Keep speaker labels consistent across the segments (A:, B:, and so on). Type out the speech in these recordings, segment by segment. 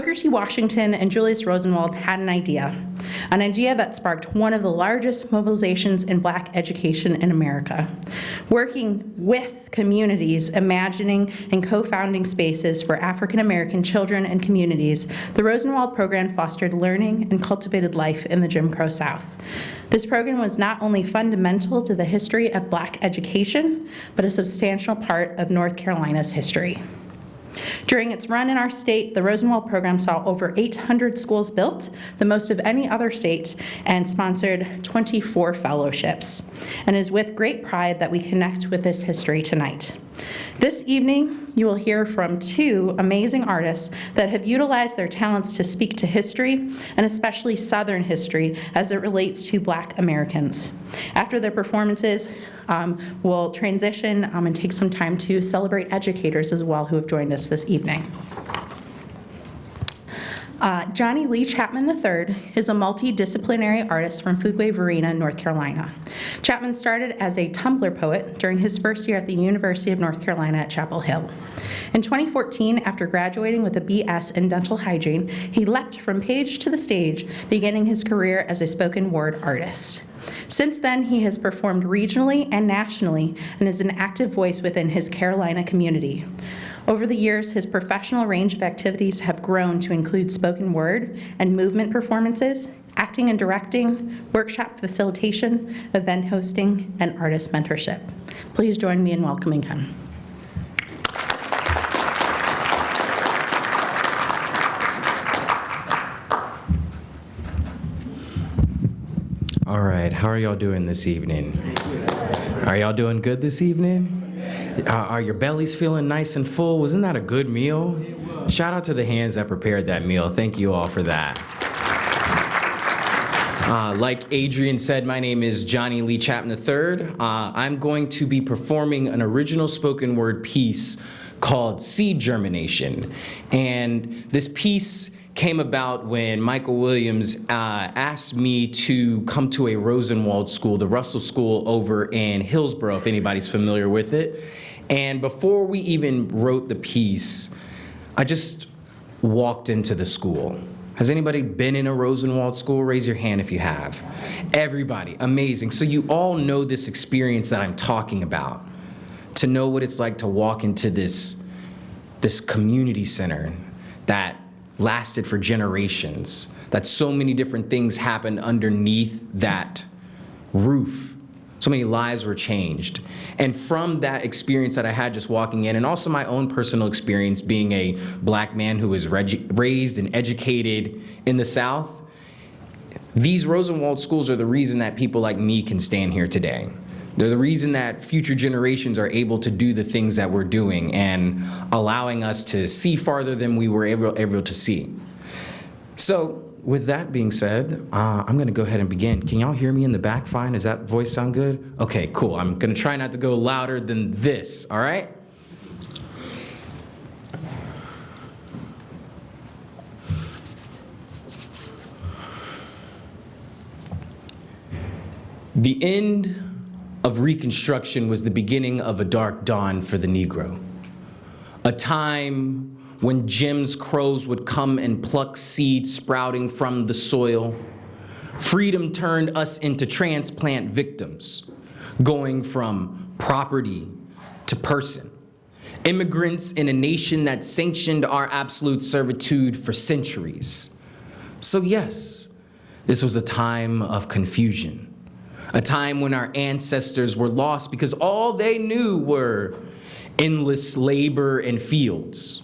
A: Booker T. Washington and Julius Rosenwald had an idea that sparked one of the largest mobilizations in Black education in America. Working with communities, imagining and co-founding spaces for African American children and communities, the Rosenwald program fostered learning and cultivated life in the Jim Crow South. This program was not only fundamental to the history of Black education, but a substantial part of North Carolina's history. During its run in our state, the Rosenwald program saw over 800 schools built, the most of any other state, and sponsored 24 fellowships. And it is with great pride that we connect with this history tonight. This evening, you will hear from two amazing artists that have utilized their talents to speak to history, and especially Southern history, as it relates to Black Americans. After their performances, we'll transition and take some time to celebrate educators as well who have joined us this evening. Johnny Lee Chapman III is a multi-disciplinary artist from Fuquay-Varina, North Carolina. Chapman started as a Tumblr poet during his first year at the University of North Carolina at Chapel Hill. In 2014, after graduating with a BS in Dental Hygiene, he leapt from page to the stage, beginning his career as a spoken word artist. Since then, he has performed regionally and nationally and is an active voice within his Carolina community. Over the years, his professional range of activities have grown to include spoken word and movement performances, acting and directing, workshop facilitation, event hosting, and artist mentorship. Please join me in welcoming him.
B: All right, how are y'all doing this evening? Are y'all doing good this evening? Are your bellies feeling nice and full? Wasn't that a good meal? Shout out to the hands that prepared that meal. Thank you all for that. Like Adrian said, my name is Johnny Lee Chapman III. I'm going to be performing an original spoken word piece called Seed Germination. And this piece came about when Michael Williams asked me to come to a Rosenwald school, the Russell School over in Hillsborough, if anybody's familiar with it. And before we even wrote the piece, I just walked into the school. Has anybody been in a Rosenwald school? Raise your hand if you have. Everybody, amazing. So you all know this experience that I'm talking about, to know what it's like to walk into this community center that lasted for generations, that so many different things happened underneath that roof. So many lives were changed. And from that experience that I had just walking in, and also my own personal experience being a Black man who was raised and educated in the South, these Rosenwald schools are the reason that people like me can stand here today. They're the reason that future generations are able to do the things that we're doing and allowing us to see farther than we were able to see. So with that being said, I'm gonna go ahead and begin. Can y'all hear me in the back fine? Does that voice sound good? Okay, cool. I'm gonna try not to go louder than this, all right? The end of Reconstruction was the beginning of a dark dawn for the Negro. A time when Jim's crows would come and pluck seeds sprouting from the soil. Freedom turned us into transplant victims, going from property to person. Immigrants in a nation that sanctioned our absolute servitude for centuries. So yes, this was a time of confusion. A time when our ancestors were lost because all they knew were endless labor and fields.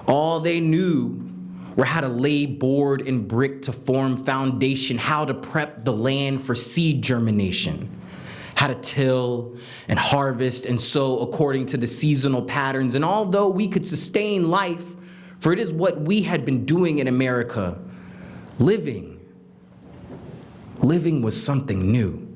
B: All they knew were how to lay board and brick to form foundation, how to prep the land for seed germination, how to till and harvest and sow according to the seasonal patterns. And although we could sustain life, for it is what we had been doing in America, living was something new.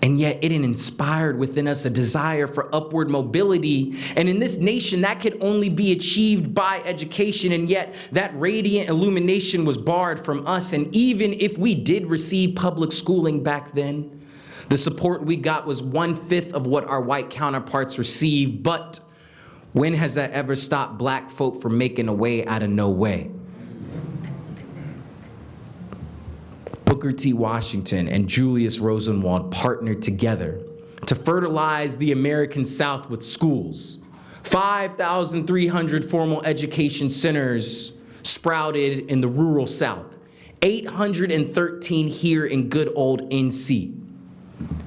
B: And yet it inspired within us a desire for upward mobility. And in this nation, that could only be achieved by education. And yet that radiant illumination was barred from us. And even if we did receive public schooling back then, the support we got was 1/5 of what our white counterparts received. But when has that ever stopped Black folk from making a way out of no way? Booker T. Washington and Julius Rosenwald partnered together to fertilize the American South with schools. 5,300 formal education centers sprouted in the rural South, 813 here in good old NC.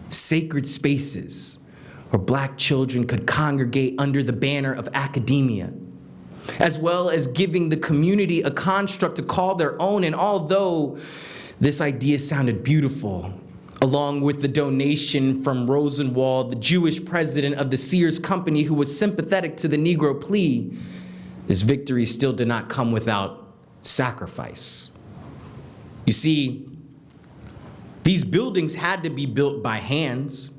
B: Sacred spaces where Black children could congregate under the banner of academia, as well as giving the community a construct to call their own. And although this idea sounded beautiful, along with the donation from Rosenwald, the Jewish president of the Sears Company, who was sympathetic to the Negro plea, this victory still did not come without sacrifice. You see, these buildings had to be built by hands,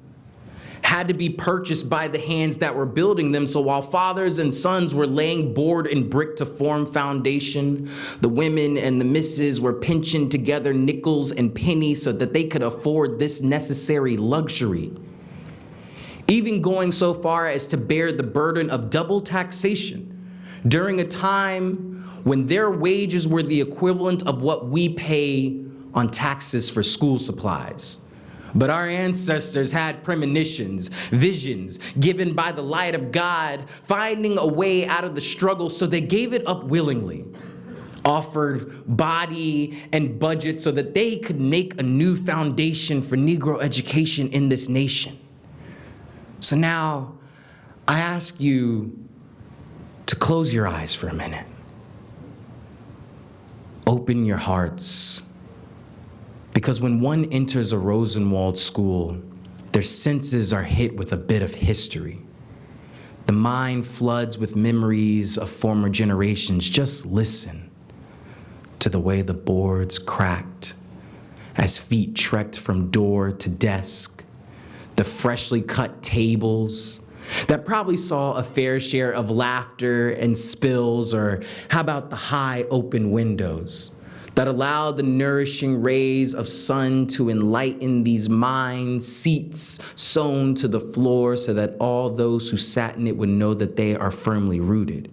B: had to be purchased by the hands that were building them. So while fathers and sons were laying board and brick to form foundation, the women and the misses were pinching together nickels and pennies so that they could afford this necessary luxury, even going so far as to bear the burden of double taxation during a time when their wages were the equivalent of what we pay on taxes for school supplies. But our ancestors had premonitions, visions given by the light of God, finding a way out of the struggle, so they gave it up willingly, offered body and budget so that they could make a new foundation for Negro education in this nation. So now I ask you to close your eyes for a minute. Open your hearts. Because when one enters a Rosenwald school, their senses are hit with a bit of history. The mind floods with memories of former generations. Just listen to the way the boards cracked as feet trekked from door to desk, the freshly cut tables that probably saw a fair share of laughter and spills, or how about the high open windows that allowed the nourishing rays of sun to enlighten these minds, seats sewn to the floor so that all those who sat in it would know that they are firmly rooted.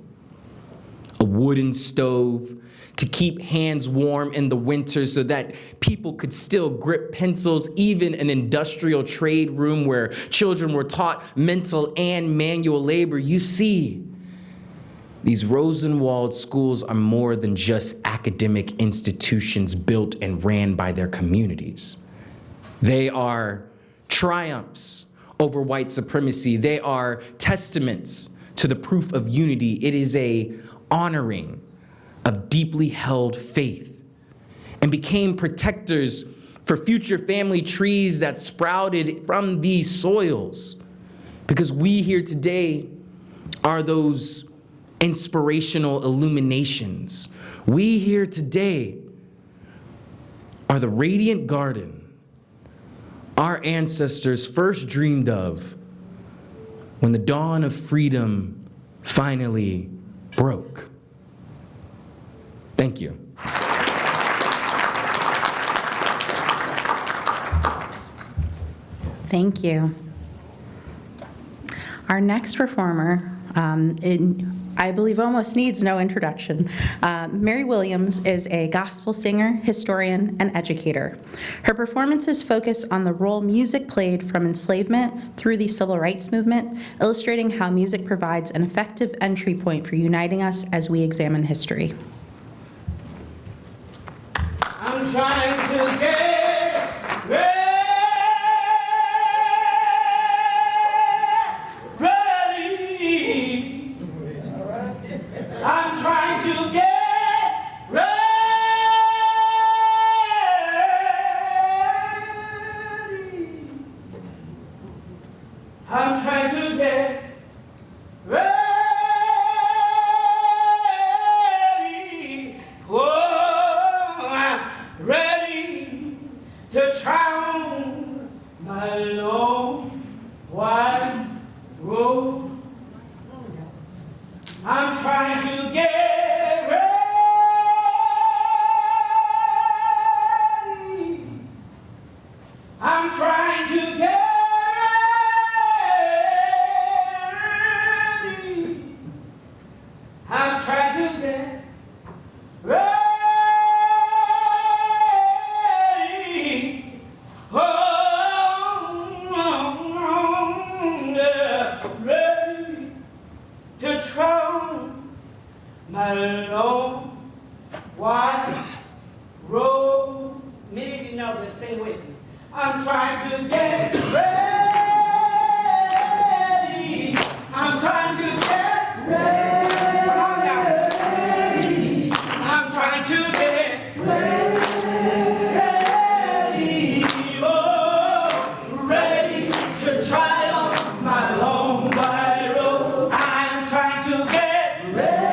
B: A wooden stove to keep hands warm in the winter so that people could still grip pencils, even an industrial trade room where children were taught mental and manual labor. You see, these Rosenwald schools are more than just academic institutions built and ran by their communities. They are triumphs over white supremacy. They are testaments to the proof of unity. It is a honoring of deeply held faith, and became protectors for future family trees that sprouted from these soils. Because we here today are those inspirational illuminations. We here today are the radiant garden our ancestors first dreamed of when the dawn of freedom finally broke. Thank you.
A: Thank you. Our next performer, I believe almost needs no introduction. Mary Williams is a gospel singer, historian, and educator. Her performances focus on the role music played from enslavement through the civil rights movement, illustrating how music provides an effective entry point for uniting us as we examine history.
C: I'm trying to get ready. I'm trying to get ready. I'm trying to get ready. Oh, I'm ready to try on my long white road. I'm trying to get ready. I'm trying to get my long white road. Many of you know this, sing with me. I'm trying to get ready. I'm trying to get ready. Come on now. I'm trying to get ready. Oh, ready to try on my long white road. I'm trying to get ready.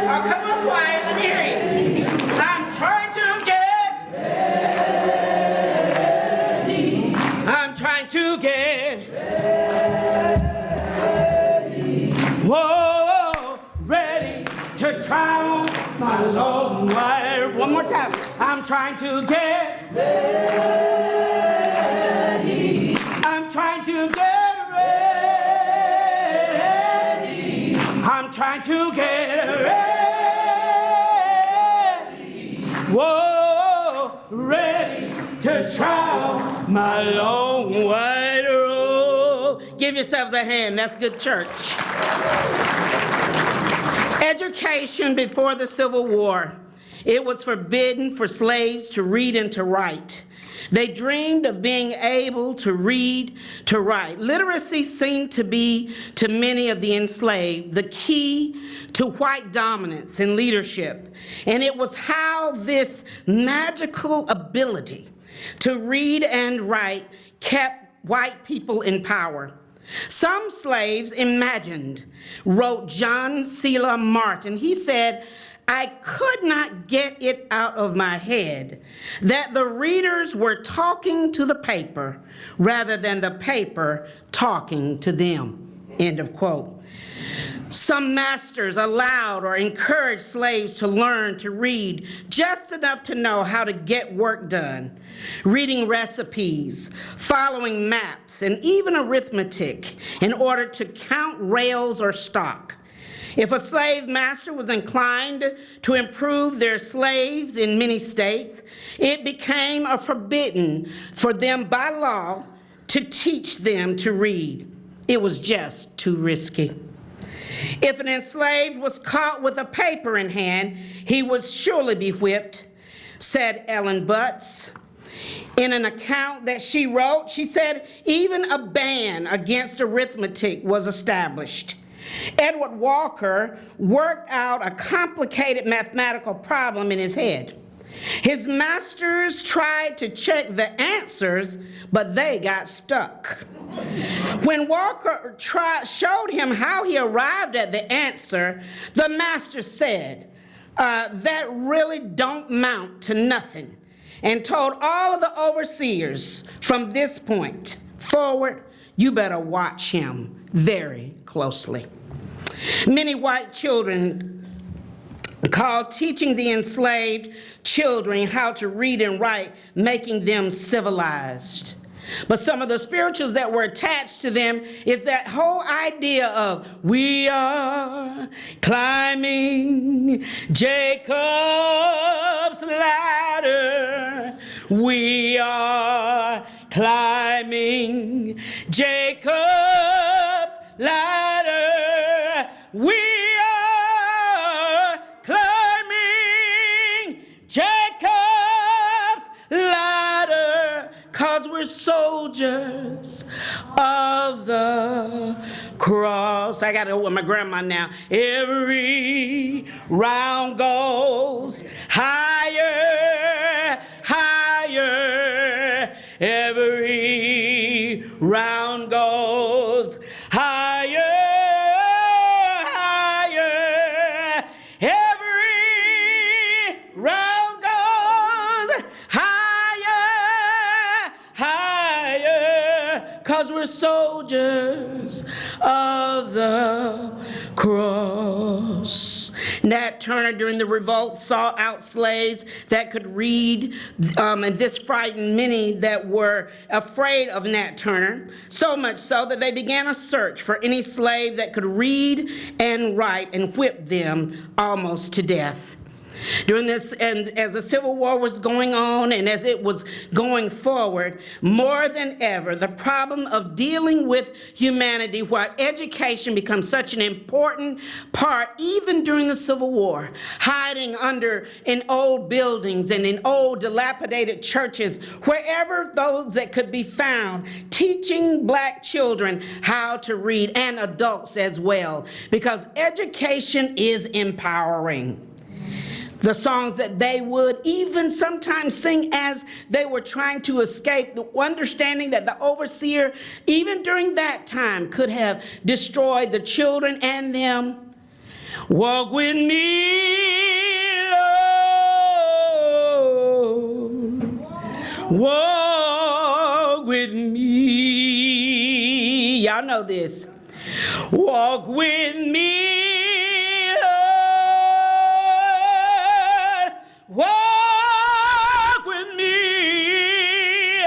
C: Oh, come on, choir, let me hear you. I'm trying to get ready. I'm trying to get ready. Whoa, ready to try on my long white road. One more time. I'm trying to get ready. I'm trying to get ready. I'm trying to get ready. Whoa, ready to try my long white road. Give yourselves a hand. That's good church. Education before the Civil War. It was forbidden for slaves to read and to write. They dreamed of being able to read, to write. Literacy seemed to be, to many of the enslaved, the key to white dominance and leadership. And it was how this magical ability to read and write kept white people in power. Some slaves imagined, wrote John Selah Martin. He said, I could not get it out of my head that the readers were talking to the paper rather than the paper talking to them. End of quote. Some masters allowed or encouraged slaves to learn to read just enough to know how to get work done, reading recipes, following maps, and even arithmetic in order to count rails or stock. If a slave master was inclined to improve their slaves in many states, it became forbidden for them by law to teach them to read. It was just too risky. If an enslaved was caught with a paper in hand, he would surely be whipped, said Ellen Butts. In an account that she wrote, she said even a ban against arithmetic was established. Edward Walker worked out a complicated mathematical problem in his head. His masters tried to check the answers, but they got stuck. When Walker showed him how he arrived at the answer, the master said, that really don't amount to nothing, and told all of the overseers, from this point forward, you better watch him very closely. Many white children called teaching the enslaved children how to read and write, making them civilized. But some of the spirituals that were attached to them is that whole idea of we are climbing Jacob's ladder. We are climbing Jacob's ladder. We are climbing Jacob's ladder, 'cause we're soldiers of the cross. I gotta go with my grandma now. Every round goes higher, higher. Every round goes higher, higher. Every round goes higher, higher. 'Cause we're soldiers of the cross. Nat Turner during the revolt sought out slaves that could read, and this frightened many that were afraid of Nat Turner, so much so that they began a search for any slave that could read and write, and whipped them almost to death. During this, and as the Civil War was going on and as it was going forward, more than ever, the problem of dealing with humanity, where education becomes such an important part, even during the Civil War, hiding in old buildings and in old dilapidated churches, wherever those that could be found, teaching black children how to read, and adults as well, because education is empowering. The songs that they would even sometimes sing as they were trying to escape, the understanding that the overseer, even during that time, could have destroyed the children and them. Walk with me, Lord. Walk with me. Y'all know this. Walk with me. Walk with me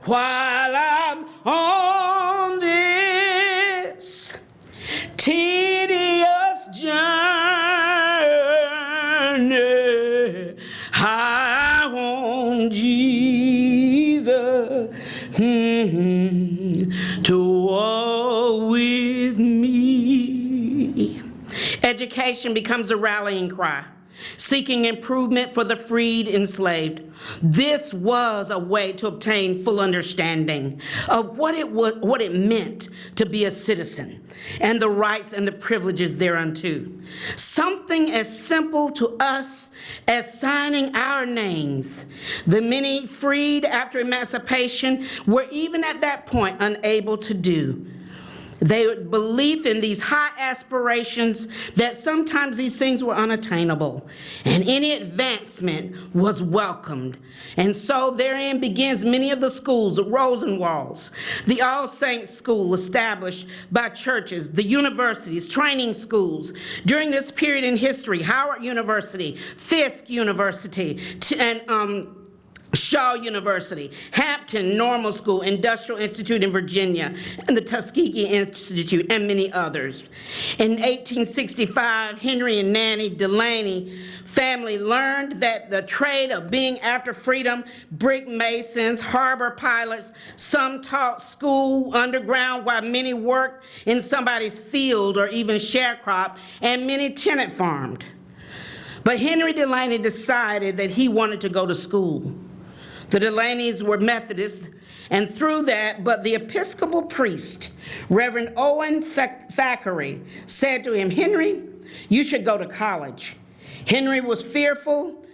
C: while I'm on this tedious journey. I want Jesus to walk with me. Education becomes a rallying cry, seeking improvement for the freed enslaved. This was a way to obtain full understanding of what it meant to be a citizen and the rights and the privileges thereunto. Something as simple to us as signing our names. The many freed after emancipation were even at that point unable to do. Their belief in these high aspirations, that sometimes these things were unattainable, and any advancement was welcomed. And so therein begins many of the schools, the Rosenwalds, the All Saints School established by churches, the universities, training schools. During this period in history, Howard University, Fisk University, and Shaw University, Hampton Normal School, Industrial Institute in Virginia, and the Tuskegee Institute, and many others. In 1865, Henry and Nanny Delaney family learned that the trade of being after freedom, brick masons, harbor pilots, some taught school underground while many worked in somebody's field or even sharecropped, and many tenant farmed. But Henry Delaney decided that he wanted to go to school. The Delaneys were Methodists, and through that, but the Episcopal priest, Reverend Owen Thackeray, said to him, "Henry, you should go to college." Henry was fearful,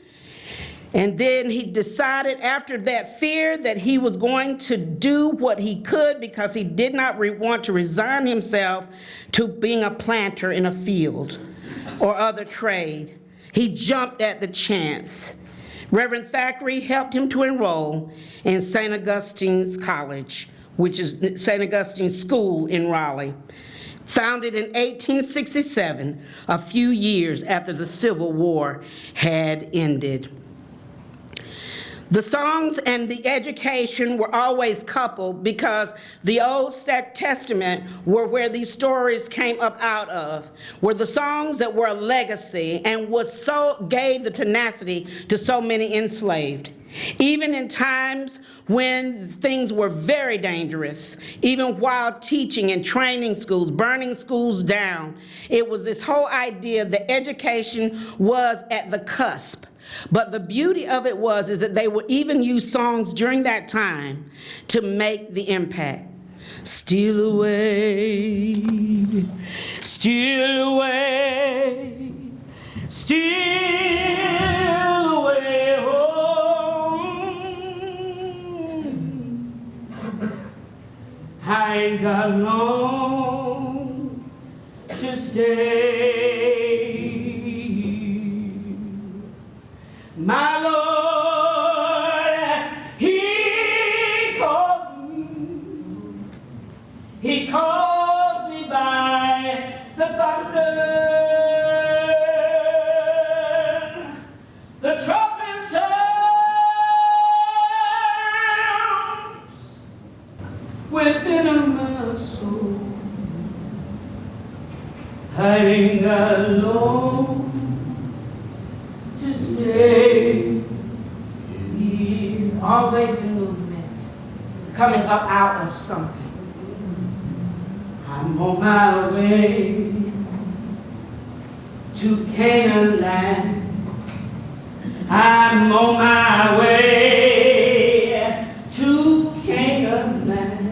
C: and then he decided after that fear that he was going to do what he could, because he did not want to resign himself to being a planter in a field or other trade. He jumped at the chance. Reverend Thackeray helped him to enroll in St. Augustine's College, which is St. Augustine's School in Raleigh. Founded in 1867, a few years after the Civil War had ended. The songs and the education were always coupled, because the Old Testament were where these stories came up out of, were the songs that were a legacy and gave the tenacity to so many enslaved. Even in times when things were very dangerous, even while teaching and training schools, burning schools down, it was this whole idea that education was at the cusp. But the beauty of it is that they would even use songs during that time to make the impact. Steal away, steal away, steal away home. I ain't got long to stay. My Lord, He calls me by the thunder, the trumpet sounds within my soul. hiding alone to stay here. Always in movement, coming up out of something. I'm on my way to Canaan land. I'm on my way to Canaan land.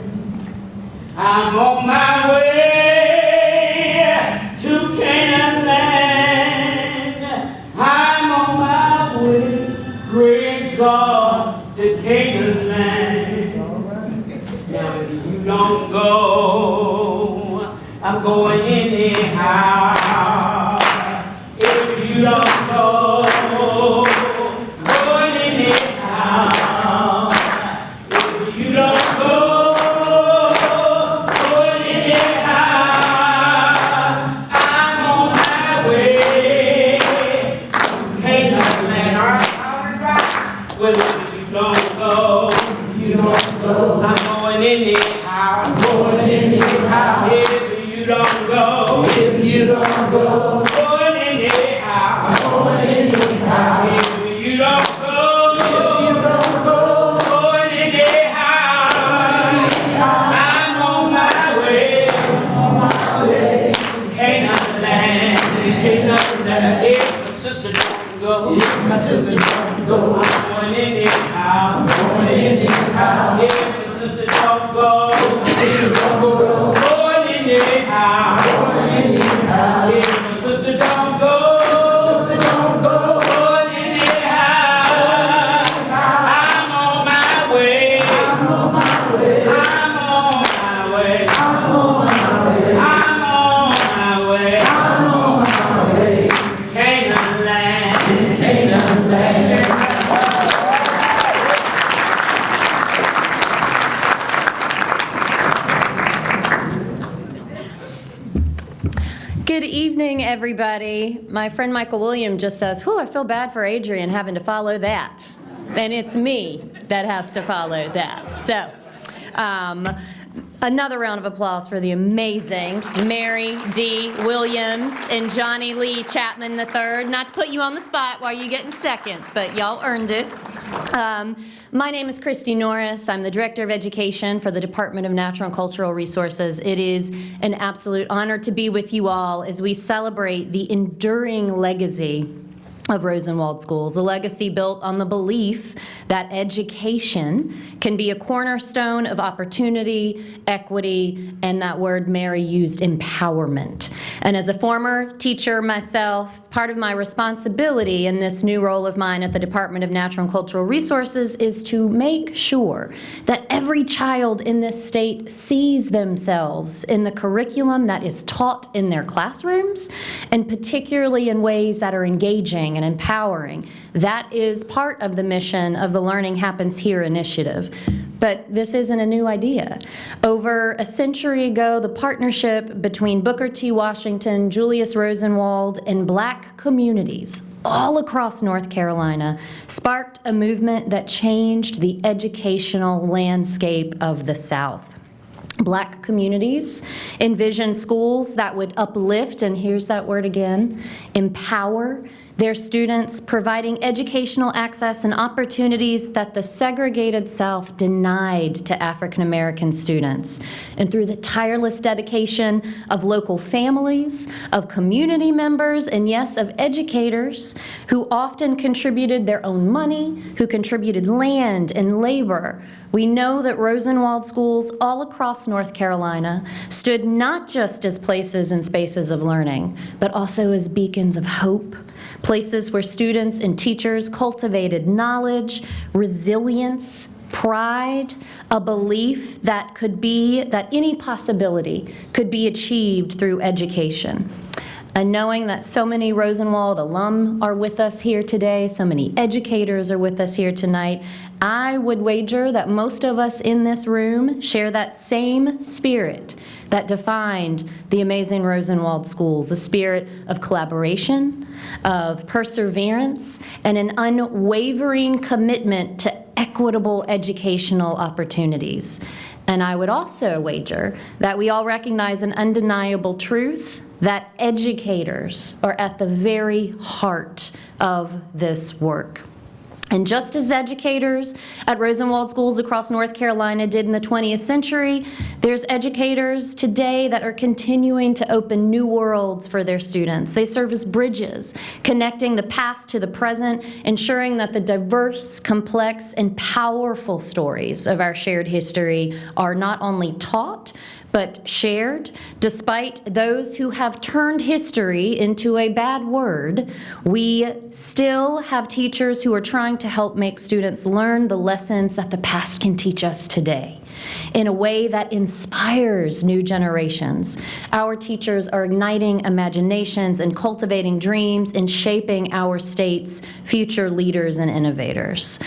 C: I'm on my way to Canaan land. I'm on my way, great God, to Canaan land. Now if you don't go, I'm going anyhow. If you don't go, going anyhow. If you don't go, going anyhow. I'm on my way to Canaan land. All right, well, if you don't go, I'm going anyhow. I'm going anyhow. If you don't go, going anyhow. I'm going anyhow. If you don't go, going anyhow. I'm on my way. Canaan land. Canaan land. If my sister don't go, I'm going anyhow. I'm going anyhow. If my sister don't go, going anyhow. If my sister don't go, going anyhow. I'm on my way. I'm on my way. I'm on my way. I'm on my way. I'm on my way. Canaan land. Canaan land.
D: Good evening, everybody. My friend Michael William just says, whew, I feel bad for Adrian having to follow that. And it's me that has to follow that. So, another round of applause for the amazing Mary D. Williams and Johnny Lee Chapman III. Not to put you on the spot while you're getting seconds, but y'all earned it. My name is Christy Norris. I'm the Director of Education for the Department of Natural and Cultural Resources. It is an absolute honor to be with you all as we celebrate the enduring legacy of Rosenwald Schools, a legacy built on the belief that education can be a cornerstone of opportunity, equity, and that word Mary used, empowerment. And as a former teacher myself, part of my responsibility in this new role of mine at the Department of Natural and Cultural Resources is to make sure that every child in this state sees themselves in the curriculum that is taught in their classrooms, and particularly in ways that are engaging and empowering. That is part of the mission of the Learning Happens Here initiative. But this isn't a new idea. Over a century ago, the partnership between Booker T. Washington, Julius Rosenwald, and Black communities all across North Carolina sparked a movement that changed the educational landscape of the South. Black communities envisioned schools that would uplift, and here's that word again, empower their students, providing educational access and opportunities that the segregated South denied to African American students. And through the tireless dedication of local families, of community members, and yes, of educators who often contributed their own money, who contributed land and labor, we know that Rosenwald schools all across North Carolina stood not just as places and spaces of learning, but also as beacons of hope, places where students and teachers cultivated knowledge, resilience, pride, a belief that any possibility could be achieved through education. And knowing that so many Rosenwald alum are with us here today, so many educators are with us here tonight, I would wager that most of us in this room share that same spirit that defined the amazing Rosenwald schools, a spirit of collaboration, of perseverance, and an unwavering commitment to equitable educational opportunities. And I would also wager that we all recognize an undeniable truth, that educators are at the very heart of this work. And just as educators at Rosenwald schools across North Carolina did in the 20th century, there's educators today that are continuing to open new worlds for their students. They serve as bridges, connecting the past to the present, ensuring that the diverse, complex, and powerful stories of our shared history are not only taught, but shared. Despite those who have turned history into a bad word, we still have teachers who are trying to help make students learn the lessons that the past can teach us today in a way that inspires new generations. Our teachers are igniting imaginations and cultivating dreams and shaping our state's future leaders and innovators.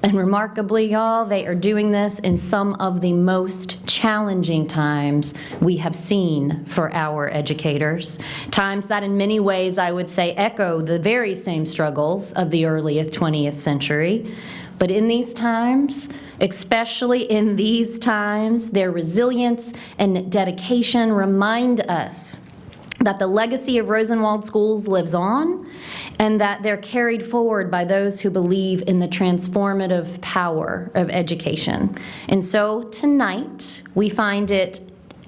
D: And remarkably, y'all, they are doing this in some of the most challenging times we have seen for our educators. Times that in many ways, I would say, echo the very same struggles of the early 20th century. But in these times, especially in these times, their resilience and dedication remind us that the legacy of Rosenwald schools lives on, and that they're carried forward by those who believe in the transformative power of education. And so tonight, we find it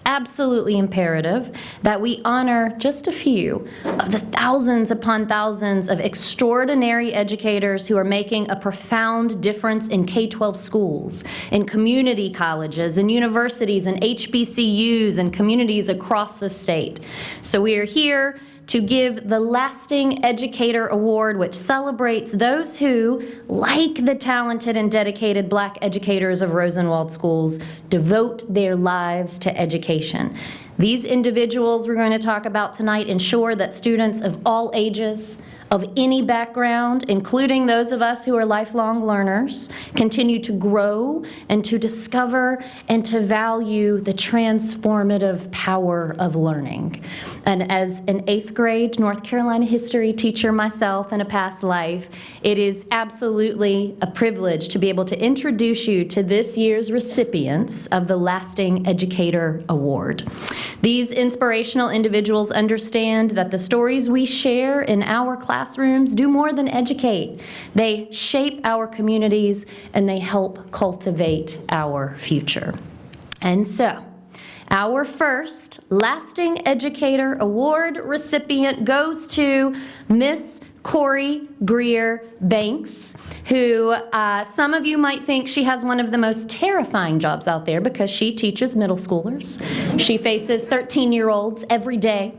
D: absolutely imperative that we honor just a few of the thousands upon thousands of extraordinary educators who are making a profound difference in K-12 schools, in community colleges, in universities, and HBCUs, and communities across the state. So we are here to give the Lasting Educator Award, which celebrates those who, like the talented and dedicated Black educators of Rosenwald schools, devote their lives to education. These individuals we're going to talk about tonight ensure that students of all ages, of any background, including those of us who are lifelong learners, continue to grow and to discover and to value the transformative power of learning. And as an 8th grade North Carolina history teacher myself in a past life, it is absolutely a privilege to be able to introduce you to this year's recipients of the Lasting Educator Award. These inspirational individuals understand that the stories we share in our classrooms do more than educate. They shape our communities and they help cultivate our future. And so, our first Lasting Educator Award recipient goes to Miss Corey Greer Banks, who some of you might think she has one of the most terrifying jobs out there because she teaches middle schoolers. She faces 13-year-olds every day.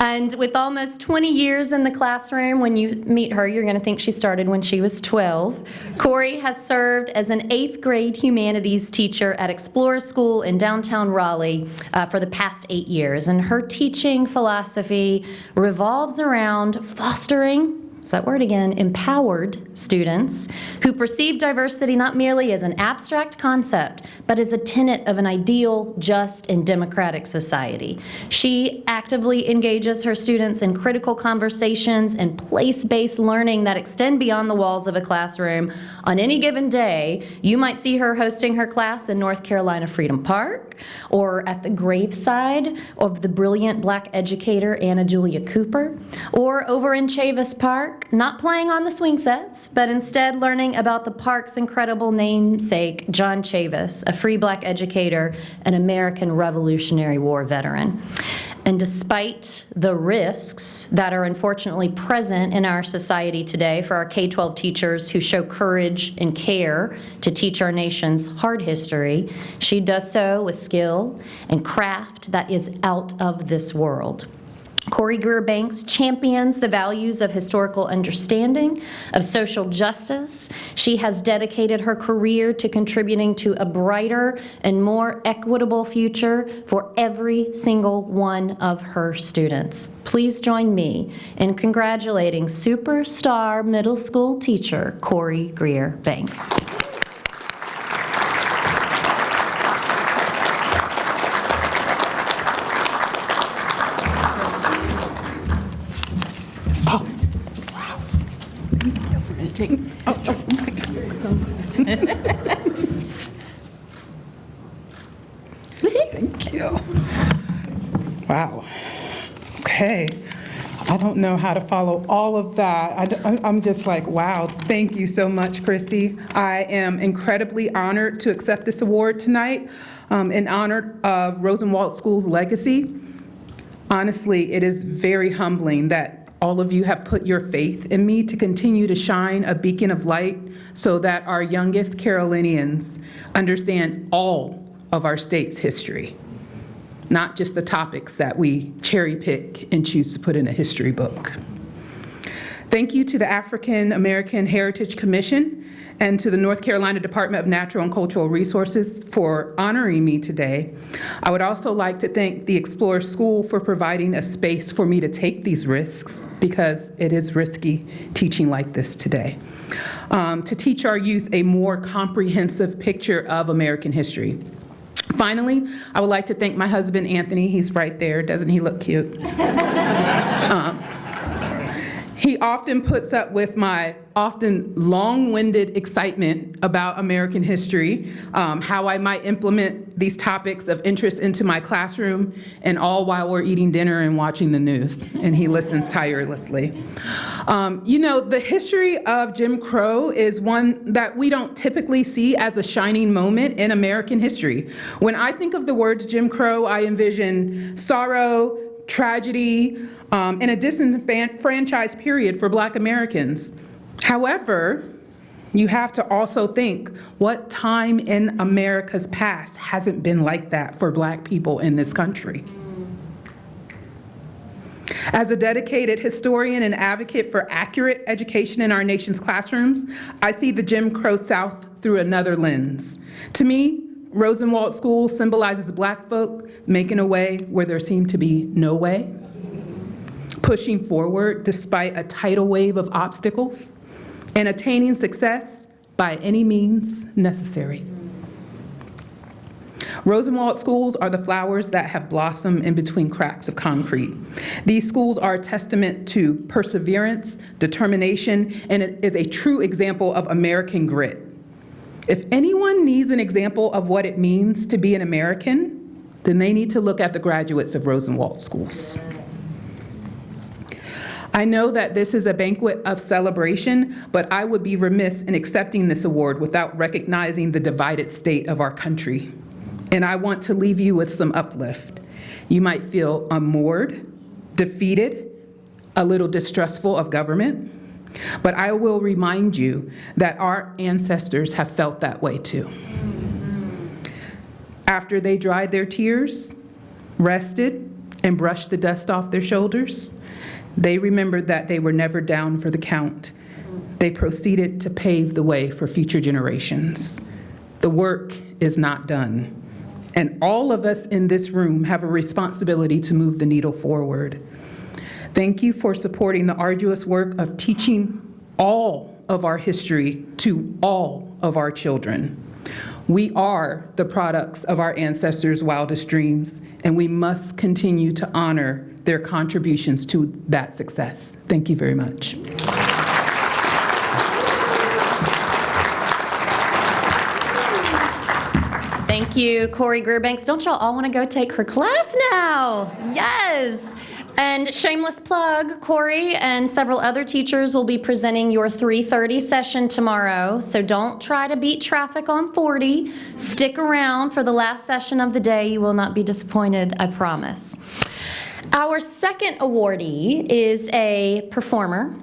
D: And with almost 20 years in the classroom, when you meet her, you're going to think she started when she was 12. Corey has served as an 8th grade humanities teacher at Explorer School in downtown Raleigh for the past 8 years. And her teaching philosophy revolves around fostering, is that word again, empowered students who perceive diversity not merely as an abstract concept, but as a tenet of an ideal, just, and democratic society. She actively engages her students in critical conversations and place-based learning that extend beyond the walls of a classroom. On any given day, you might see her hosting her class in North Carolina Freedom Park, or at the graveside of the brilliant Black educator Anna Julia Cooper, or over in Chavis Park, not playing on the swing sets, but instead learning about the park's incredible namesake, John Chavis, a free Black educator, an American Revolutionary War veteran. And despite the risks that are unfortunately present in our society today for our K-12 teachers who show courage and care to teach our nation's hard history, she does so with skill and craft that is out of this world. Corey Greer Banks champions the values of historical understanding, of social justice. She has dedicated her career to contributing to a brighter and more equitable future for every single one of her students. Please join me in congratulating superstar middle school teacher Corey Greer Banks.
A: Oh my God. Thank you. Wow. Okay.
E: Okay. I don't know how to follow all of that. I'm just like, wow, thank you so much, Christy. I am incredibly honored to accept this award tonight in honor of Rosenwald School's legacy. Honestly, it is very humbling that all of you have put your faith in me to continue to shine a beacon of light so that our youngest Carolinians understand all of our state's history, not just the topics that we cherry pick and choose to put in a history book. Thank you to the African American Heritage Commission and to the North Carolina Department of Natural and Cultural Resources for honoring me today. I would also like to thank the Explorer School for providing a space for me to take these risks, because it is risky teaching like this today, to teach our youth a more comprehensive picture of American history. Finally, I would like to thank my husband, Anthony. He's right there. Doesn't he look cute? He often puts up with my often long-winded excitement about American history, how I might implement these topics of interest into my classroom, and all while we're eating dinner and watching the news, and he listens tirelessly. You know, the history of Jim Crow is one that we don't typically see as a shining moment in American history. When I think of the words Jim Crow, I envision sorrow, tragedy, and a disenfranchised period for Black Americans. However, you have to also think, what time in America's past hasn't been like that for Black people in this country? As a dedicated historian and advocate for accurate education in our nation's classrooms, I see the Jim Crow South through another lens. To me, Rosenwald School symbolizes Black folk making a way where there seemed to be no way, pushing forward despite a tidal wave of obstacles, and attaining success by any means necessary. Rosenwald schools are the flowers that have blossomed in between cracks of concrete. These schools are a testament to perseverance, determination, and it is a true example of American grit. If anyone needs an example of what it means to be an American, then they need to look at the graduates of Rosenwald schools. I know that this is a banquet of celebration, but I would be remiss in accepting this award without recognizing the divided state of our country. And I want to leave you with some uplift. You might feel unmoored, defeated, a little distrustful of government, but I will remind you that our ancestors have felt that way too. After they dried their tears, rested, and brushed the dust off their shoulders, they remembered that they were never down for the count. They proceeded to pave the way for future generations. The work is not done, and all of us in this room have a responsibility to move the needle forward. Thank you for supporting the arduous work of teaching all of our history to all of our children. We are the products of our ancestors' wildest dreams, and we must continue to honor their contributions to that success. Thank you very much.
D: Thank you, Corey Greerbanks. Don't y'all all want to go take her class now? Yes. And shameless plug, Corey and several other teachers will be presenting your 3:30 session tomorrow, so don't try to beat traffic on 40. Stick around for the last session of the day. You will not be disappointed, I promise. Our second awardee is a performer,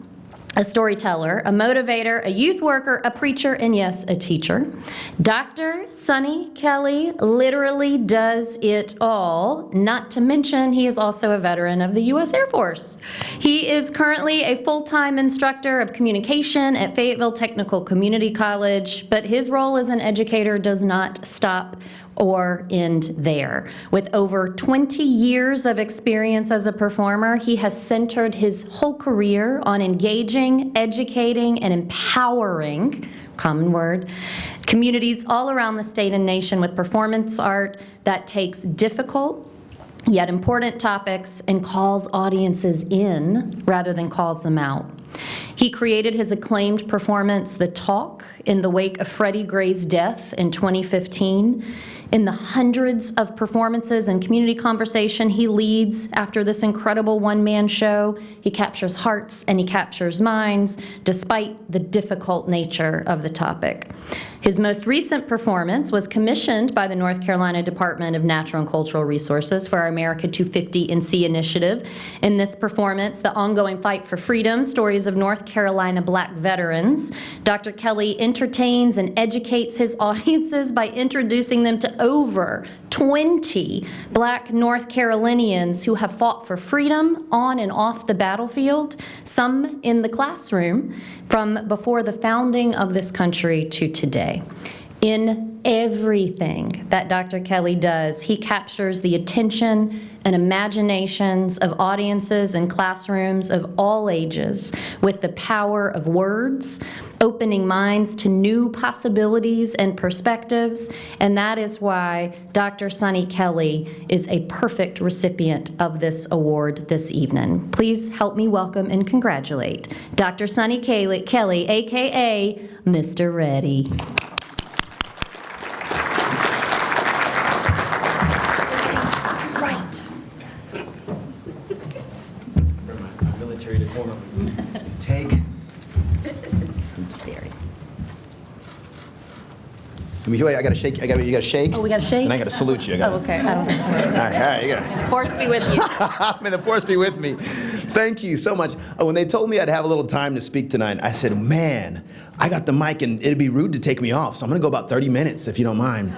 D: a storyteller, a motivator, a youth worker, a preacher, and yes, a teacher. Dr. Sonny Kelly literally does it all, not to mention he is also a veteran of the U.S. Air Force. He is currently a full-time instructor of communication at Fayetteville Technical Community College, but his role as an educator does not stop or end there. With over 20 years of experience as a performer, he has centered his whole career on engaging, educating, and empowering, common word, communities all around the state and nation with performance art that takes difficult yet important topics and calls audiences in rather than calls them out. He created his acclaimed performance, The Talk, in the wake of Freddie Gray's death in 2015. In the hundreds of performances and community conversation he leads after this incredible one-man show, he captures hearts and he captures minds, despite the difficult nature of the topic. His most recent performance was commissioned by the North Carolina Department of Natural and Cultural Resources for our America 250 NC initiative. In this performance, The Ongoing Fight for Freedom, Stories of North Carolina Black Veterans, Dr. Kelly entertains and educates his audiences by introducing them to over 20 Black North Carolinians who have fought for freedom on and off the battlefield, some in the classroom, from before the founding of this country to today. In everything that Dr. Kelly does, he captures the attention and imaginations of audiences and classrooms of all ages with the power of words, opening minds to new possibilities and perspectives, and that is why Dr. Sonny Kelly is a perfect recipient of this award this evening. Please help me welcome and congratulate Dr. Sonny Kelly, aka Mr. Ready.
F: Take. I gotta shake. You gotta shake.
D: Oh, we gotta shake?
F: And I gotta salute you.
D: Oh, okay. I don't know.
F: All right, you gotta.
D: Force be with you.
F: May the force be with me. Thank you so much. When they told me I'd have a little time to speak tonight, I said, man, I got the mic and it'd be rude to take me off, so I'm gonna go about 30 minutes if you don't mind.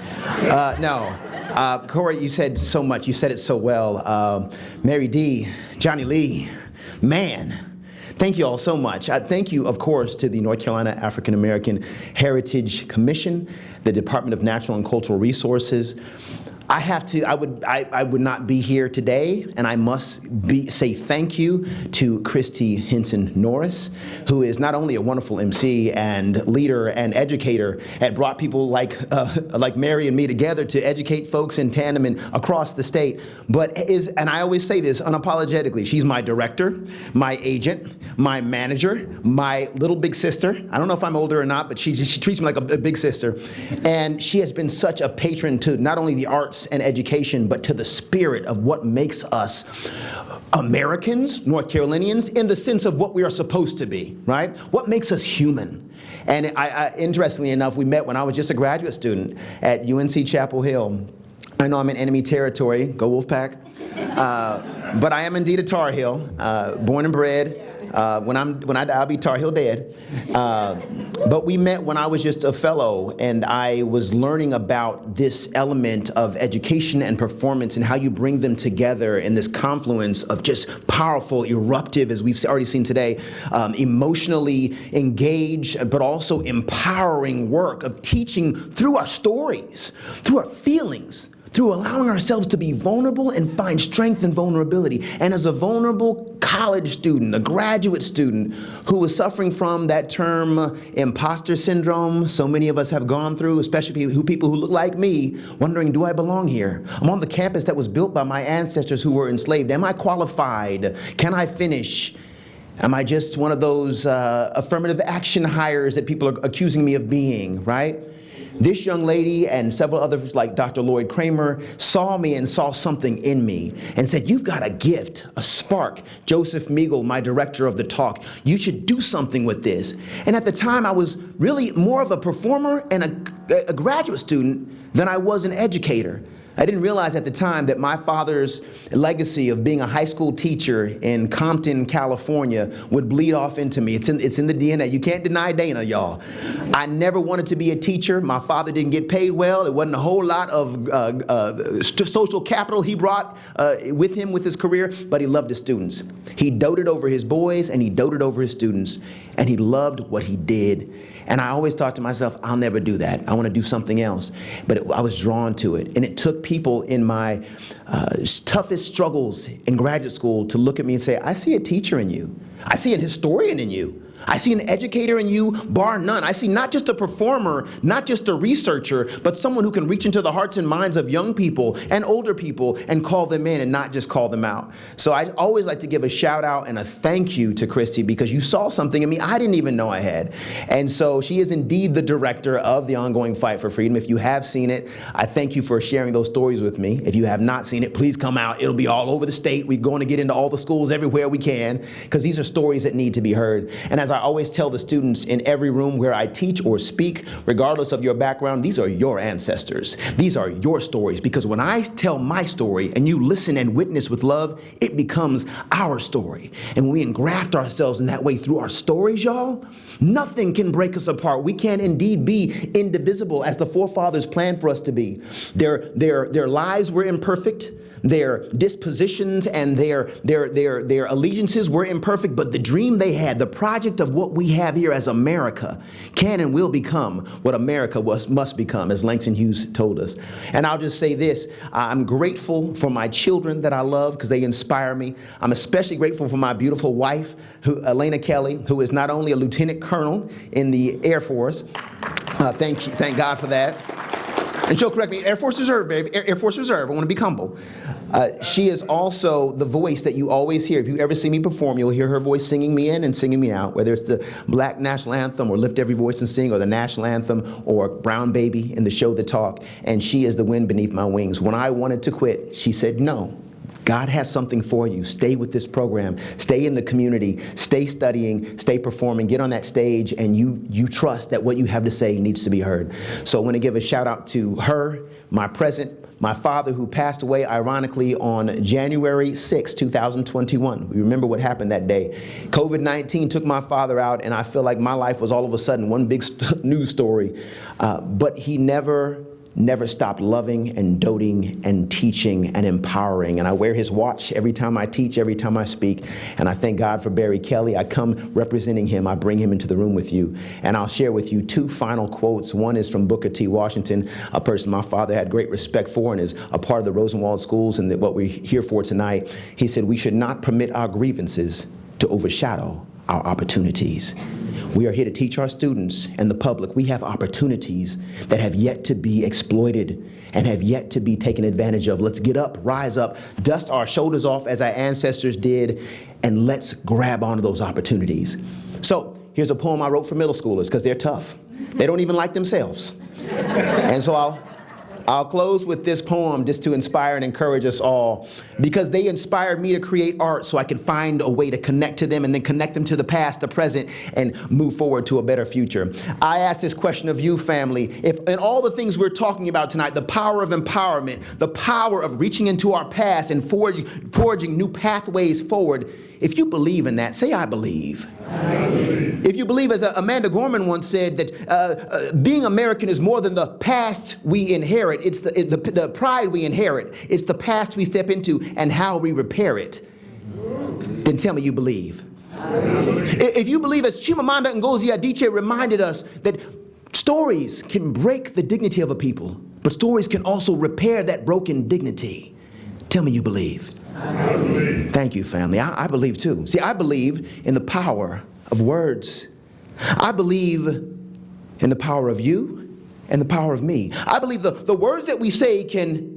F: No. Corey, you said so much. You said it so well. Mary D, Johnny Lee, man. Thank you all so much. Thank you, of course, to the North Carolina African American Heritage Commission, the Department of Natural and Cultural Resources. I would not be here today, and I must say thank you to Christy Henson Norris, who is not only a wonderful MC and leader and educator, and brought people like Mary and me together to educate folks in tandem and across the state, but is, and I always say this unapologetically, she's my director, my agent, my manager, my little big sister. I don't know if I'm older or not, but she treats me like a big sister, and she has been such a patron to not only the arts and education, but to the spirit of what makes us Americans, North Carolinians, in the sense of what we are supposed to be, right? What makes us human. And interestingly enough, we met when I was just a graduate student at UNC Chapel Hill. I know I'm in enemy territory, go Wolfpack, but I am indeed a Tar Heel, born and bred. When I die, I'll be Tar Heel dead. But we met when I was just a fellow, and I was learning about this element of education and performance and how you bring them together in this confluence of just powerful, eruptive, as we've already seen today, emotionally engaged, but also empowering work of teaching through our stories, through our feelings, through allowing ourselves to be vulnerable and find strength in vulnerability. And as a vulnerable college student, a graduate student who was suffering from that term imposter syndrome so many of us have gone through, especially people who look like me, wondering, do I belong here? I'm on the campus that was built by my ancestors who were enslaved. Am I qualified? Can I finish? Am I just one of those affirmative action hires that people are accusing me of being, right? This young lady and several others like Dr. Lloyd Kramer saw me and saw something in me and said, you've got a gift, a spark. Joseph Meagle, my director of the talk, you should do something with this. And at the time, I was really more of a performer and a graduate student than I was an educator. I didn't realize at the time that my father's legacy of being a high school teacher in Compton, California would bleed off into me. It's in the DNA. You can't deny Dana, y'all. I never wanted to be a teacher. My father didn't get paid well. It wasn't a whole lot of social capital he brought with him with his career, but he loved his students. He doted over his boys and he doted over his students, and he loved what he did. And I always thought to myself, I'll never do that. I want to do something else. But I was drawn to it. And it took people in my toughest struggles in graduate school to look at me and say, I see a teacher in you. I see a historian in you. I see an educator in you, bar none. I see not just a performer, not just a researcher, but someone who can reach into the hearts and minds of young people and older people and call them in and not just call them out. So I always like to give a shout out and a thank you to Christy, because you saw something in me I didn't even know I had. And so she is indeed the director of the ongoing fight for freedom. If you have seen it, I thank you for sharing those stories with me. If you have not seen it, please come out. It'll be all over the state. We're going to get into all the schools everywhere we can, because these are stories that need to be heard. And as I always tell the students in every room where I teach or speak, regardless of your background, these are your ancestors. These are your stories, because when I tell my story and you listen and witness with love, it becomes our story. And when we engraft ourselves in that way through our stories, y'all, nothing can break us apart. We can indeed be indivisible as the forefathers planned for us to be. Their lives were imperfect. Their dispositions and their allegiances were imperfect, but the dream they had, the project of what we have here as America, can and will become what America must become, as Langston Hughes told us. And I'll just say this, I'm grateful for my children that I love because they inspire me. I'm especially grateful for my beautiful wife, Elena Kelly, who is not only a lieutenant colonel in the Air Force, thank God for that. And she'll correct me, Air Force Reserve, babe, Air Force Reserve, I want to be humble. She is also the voice that you always hear. If you ever see me perform, you'll hear her voice singing me in and singing me out, whether it's the Black National Anthem or Lift Every Voice and Sing, or the National Anthem, or Brown Baby in the show The Talk, and she is the wind beneath my wings. When I wanted to quit, she said, no. God has something for you. Stay with this program. Stay in the community. Stay studying. Stay performing. Get on that stage, and you trust that what you have to say needs to be heard. So I want to give a shout out to her, my present, my father, who passed away, ironically, on January 6, 2021. We remember what happened that day. COVID-19 took my father out, and I feel like my life was all of a sudden one big news story. But he never stopped loving and doting and teaching and empowering. And I wear his watch every time I teach, every time I speak. And I thank God for Barry Kelly. I come representing him. I bring him into the room with you. And I'll share with you two final quotes. One is from Booker T. Washington, a person my father had great respect for and is a part of the Rosenwald schools and what we're here for tonight. He said, we should not permit our grievances to overshadow our opportunities. We are here to teach our students and the public. We have opportunities that have yet to be exploited and have yet to be taken advantage of. Let's get up, rise up, dust our shoulders off as our ancestors did, and let's grab onto those opportunities. So here's a poem I wrote for middle schoolers because they're tough. They don't even like themselves. And so I'll close with this poem just to inspire and encourage us all, because they inspired me to create art so I could find a way to connect to them and then connect them to the past, the present, and move forward to a better future. I ask this question of you, family. If in all the things we're talking about tonight, the power of empowerment, the power of reaching into our past and forging new pathways forward, if you believe in that, say, I believe. I believe. If you believe, as Amanda Gorman once said, that being American is more than the past we inherit. It's the pride we inherit. It's the past we step into and how we repair it. Then tell me you believe. I believe. If you believe, as Chimamanda Ngozi Adichie reminded us, that stories can break the dignity of a people, but stories can also repair that broken dignity. Tell me you believe. I believe. Thank you, family. I believe too. See, I believe in the power of words. I believe in the power of you and the power of me. I believe the words that we say can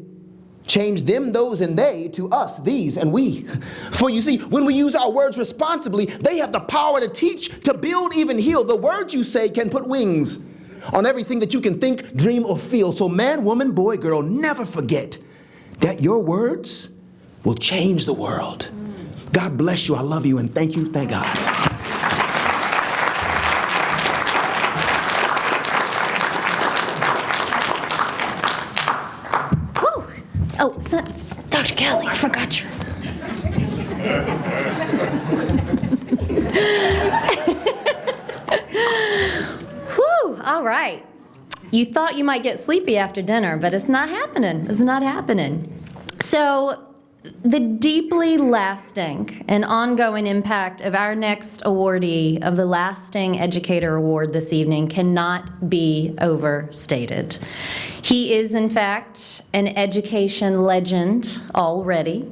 F: change them, those, and they to us, these, and we. For you see, when we use our words responsibly, they have the power to teach, to build, even heal. The words you say can put wings on everything that you can think, dream, or feel. So man, woman, boy, girl, never forget that your words will change the world. God bless you. I love you, and thank you. Thank God.
D: Woo! Oh, Dr. Kelly, I forgot you. Whew, all right. You thought you might get sleepy after dinner, but it's not happening. It's not happening. So, the deeply lasting and ongoing impact of our next awardee of the Lasting Educator Award this evening cannot be overstated. He is, in fact, an education legend already.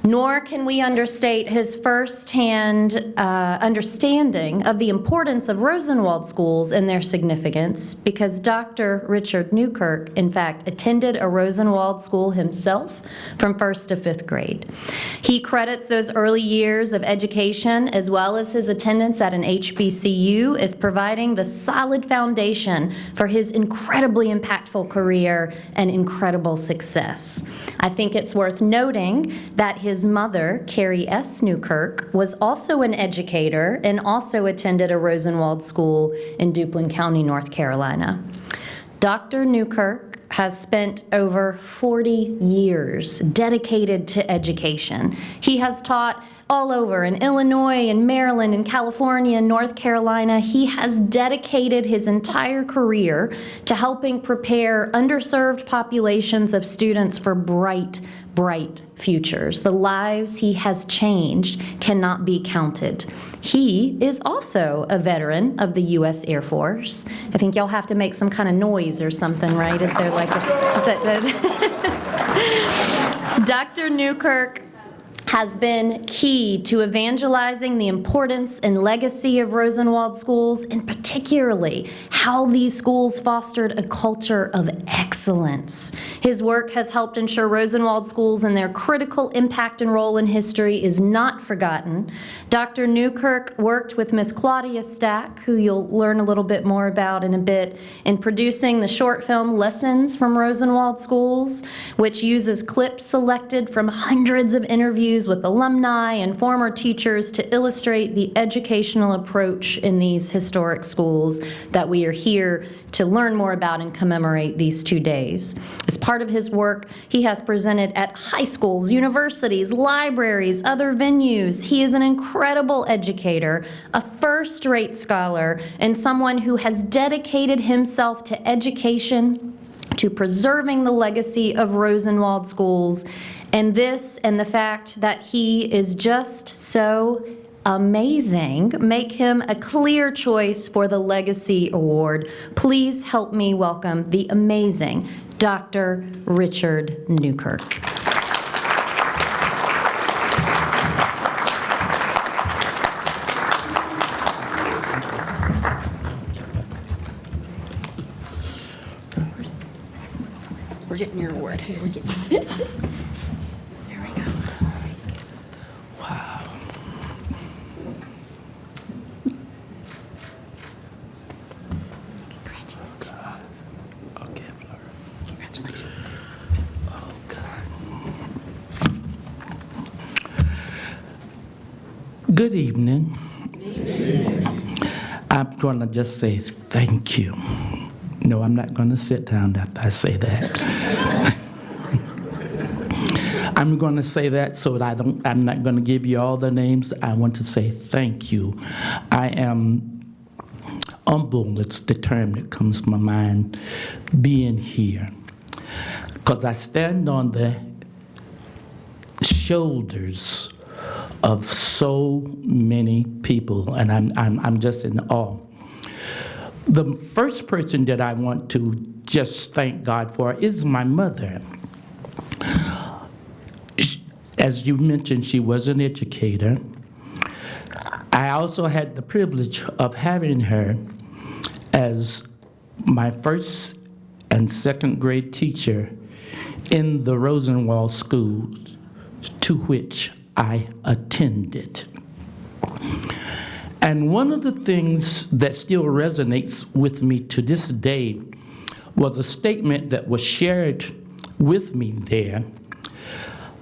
D: Nor can we understate his firsthand understanding of the importance of Rosenwald schools and their significance, because Dr. Richard Newkirk, in fact, attended a Rosenwald school himself from 1st to 5th grade. He credits those early years of education, as well as his attendance at an HBCU, as providing the solid foundation for his incredibly impactful career and incredible success. I think it's worth noting that his mother, Carrie S. Newkirk, was also an educator and also attended a Rosenwald school in Duplin County, North Carolina. Dr. Newkirk has spent over 40 years dedicated to education. He has taught all over in Illinois and Maryland and California and North Carolina. He has dedicated his entire career to helping prepare underserved populations of students for bright futures. The lives he has changed cannot be counted. He is also a veteran of the U.S. Air Force. I think y'all have to make some kind of noise or something, right? Is there like Dr. Newkirk has been key to evangelizing the importance and legacy of Rosenwald schools, and particularly how these schools fostered a culture of excellence. His work has helped ensure Rosenwald schools and their critical impact and role in history is not forgotten. Dr. Newkirk worked with Miss Claudia Stack, who you'll learn a little bit more about in a bit, in producing the short film Lessons from Rosenwald Schools, which uses clips selected from hundreds of interviews with alumni and former teachers to illustrate the educational approach in these historic schools that we are here to learn more about and commemorate these 2 days. As part of his work, he has presented at high schools, universities, libraries, other venues. He is an incredible educator, a first-rate scholar, and someone who has dedicated himself to education, to preserving the legacy of Rosenwald schools, and this and the fact that he is just so amazing make him a clear choice for the Legacy Award. Please help me welcome the amazing Dr. Richard Newkirk.
A: We're getting your award. We're getting There we go.
G: Wow.
A: Congratulations.
G: God. Okay, Flora.
A: Congratulations.
G: Oh, God. Good evening. I'm going to just say thank you. No, I'm not going to sit down after I say that. I'm going to say that so that I'm not going to give you all the names. I want to say thank you. I am humble. It's the term that comes to my mind, being here. Because I stand on the shoulders of so many people, and I'm just in awe. The first person that I want to just thank God for is my mother. As you mentioned, she was an educator. I also had the privilege of having her as my first and second grade teacher in the Rosenwald schools to which I attended. And one of the things that still resonates with me to this day was a statement that was shared with me there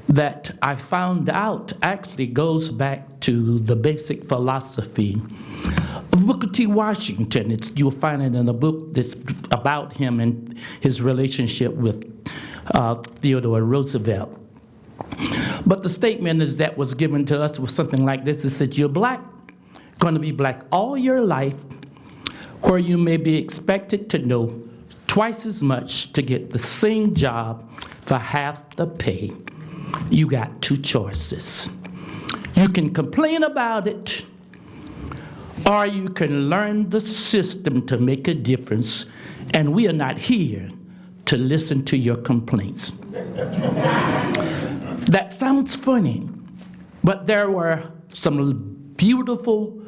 G: that I found out actually goes back to the basic philosophy of Booker T. Washington. You'll find it in a book that's about him and his relationship with Theodore Roosevelt. But the statement that was given to us was something like this. It said, you're black, going to be black all your life, where you may be expected to know twice as much to get the same job for half the pay. You got two choices. You can complain about it, or you can learn the system to make a difference. And we are not here to listen to your complaints. That sounds funny, but there were some beautiful,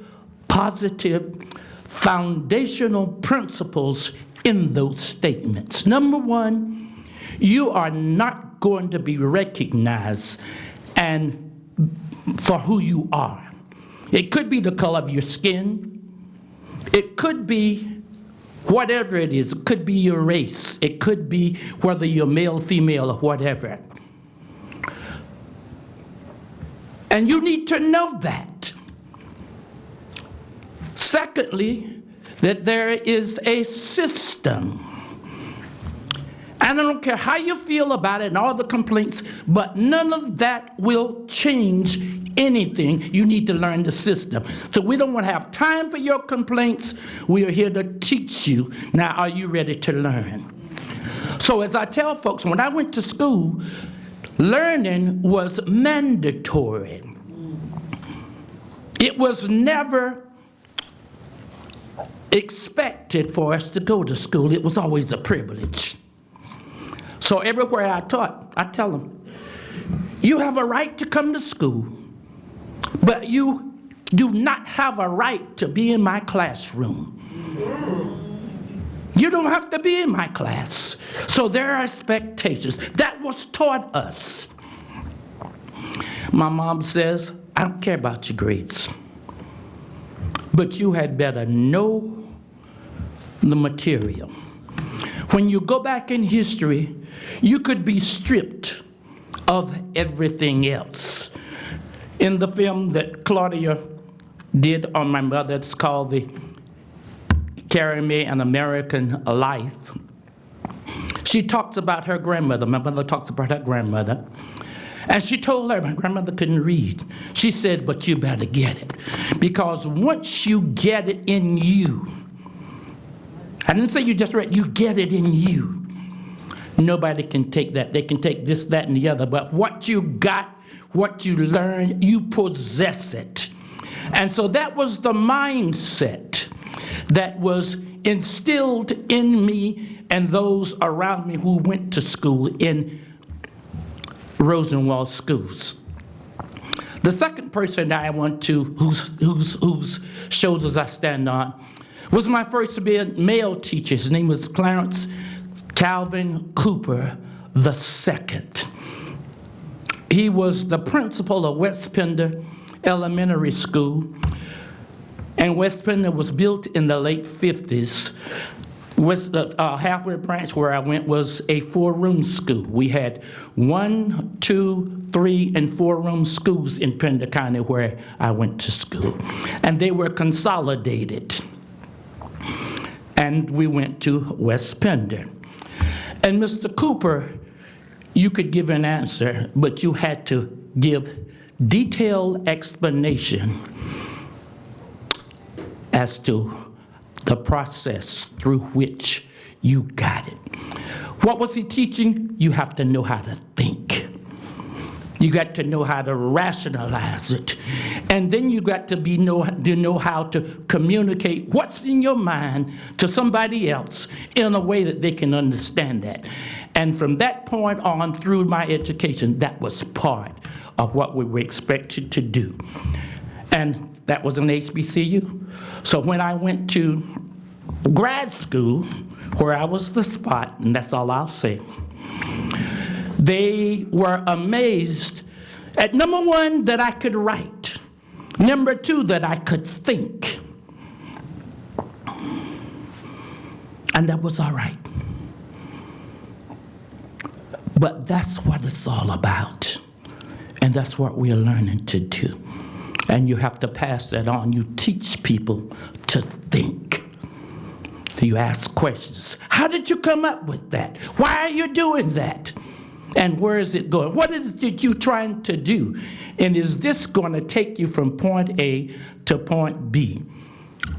G: positive, foundational principles in those statements. Number one, you are not going to be recognized and for who you are. It could be the color of your skin. It could be whatever it is. It could be your race. It could be whether you're male, female, or whatever. And you need to know that. Secondly, that there is a system. And I don't care how you feel about it and all the complaints, but none of that will change anything. You need to learn the system. So we don't want to have time for your complaints. We are here to teach you. Now, are you ready to learn? So as I tell folks, when I went to school, learning was mandatory. It was never expected for us to go to school. It was always a privilege. So everywhere I taught, I tell them, you have a right to come to school, but you do not have a right to be in my classroom. You don't have to be in my class. So there are expectations. That was taught us. My mom says, I don't care about your grades, but you had better know the material. When you go back in history, you could be stripped of everything else. In the film that Claudia did on my mother, it's called the Carry Me an American Life. She talks about her grandmother. My mother talks about her grandmother. And she told her, my grandmother couldn't read. She said, but you better get it. Because once you get it in you, I didn't say you just read, you get it in you. Nobody can take that. They can take this, that, and the other. But what you got, what you learned, you possess it. And so that was the mindset that was instilled in me and those around me who went to school in Rosenwald schools. The second person I want to, whose shoulders I stand on, was my first male teacher. His name was Clarence Calvin Cooper II. He was the principal of West Pender Elementary School, and West Pender was built in the late 50s. Halfway Branch, where I went, was a 4-room school. We had 1, 2, 3, and 4-room schools in Pender County where I went to school, and they were consolidated. And we went to West Pender. And Mr. Cooper, you could give an answer, but you had to give detailed explanation as to the process through which you got it. What was he teaching? You have to know how to think. You got to know how to rationalize it. And then you got to know how to communicate what's in your mind to somebody else in a way that they can understand that. And from that point on through my education, that was part of what we were expected to do. And that was an HBCU. So when I went to grad school, where I was the spot, and that's all I'll say, they were amazed at, number one, that I could write. Number two, that I could think. And that was all right. But that's what it's all about. And that's what we're learning to do. And you have to pass that on. You teach people to think. You ask questions. How did you come up with that? Why are you doing that? And where is it going? What is it you're trying to do? And is this going to take you from point A to point B?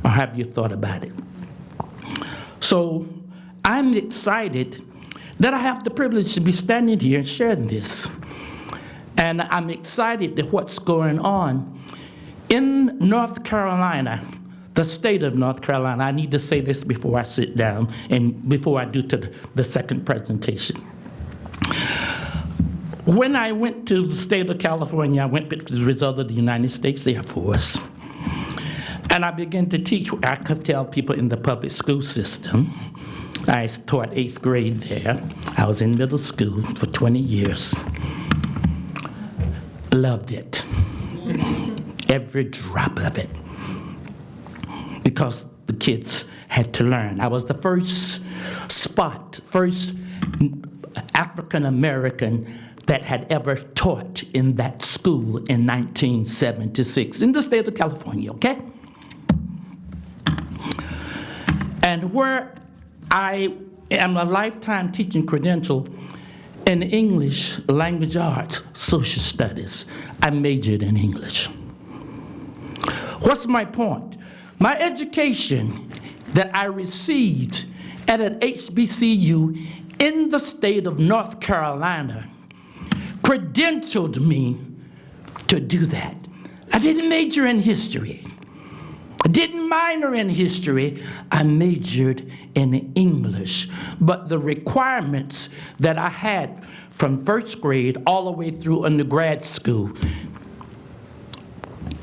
G: Or have you thought about it? So I'm excited that I have the privilege to be standing here and sharing this. And I'm excited that what's going on in North Carolina the state of North Carolina. I need to say this before I sit down and before I do to the second presentation. When I went to the state of California, I went as a result of the United States Air Force. And I began to teach. I could tell people in the public school system. I taught 8th grade there. I was in middle school for 20 years. Loved it. Every drop of it. Because the kids had to learn. I was the first African American that had ever taught in that school in 1976 in the state of California, okay? And where I am a lifetime teaching credential in English, language arts, social studies. I majored in English. What's my point? My education that I received at an HBCU in the state of North Carolina credentialed me to do that. I didn't major in history. I didn't minor in history. I majored in English. But the requirements that I had from 1st grade all the way through undergrad school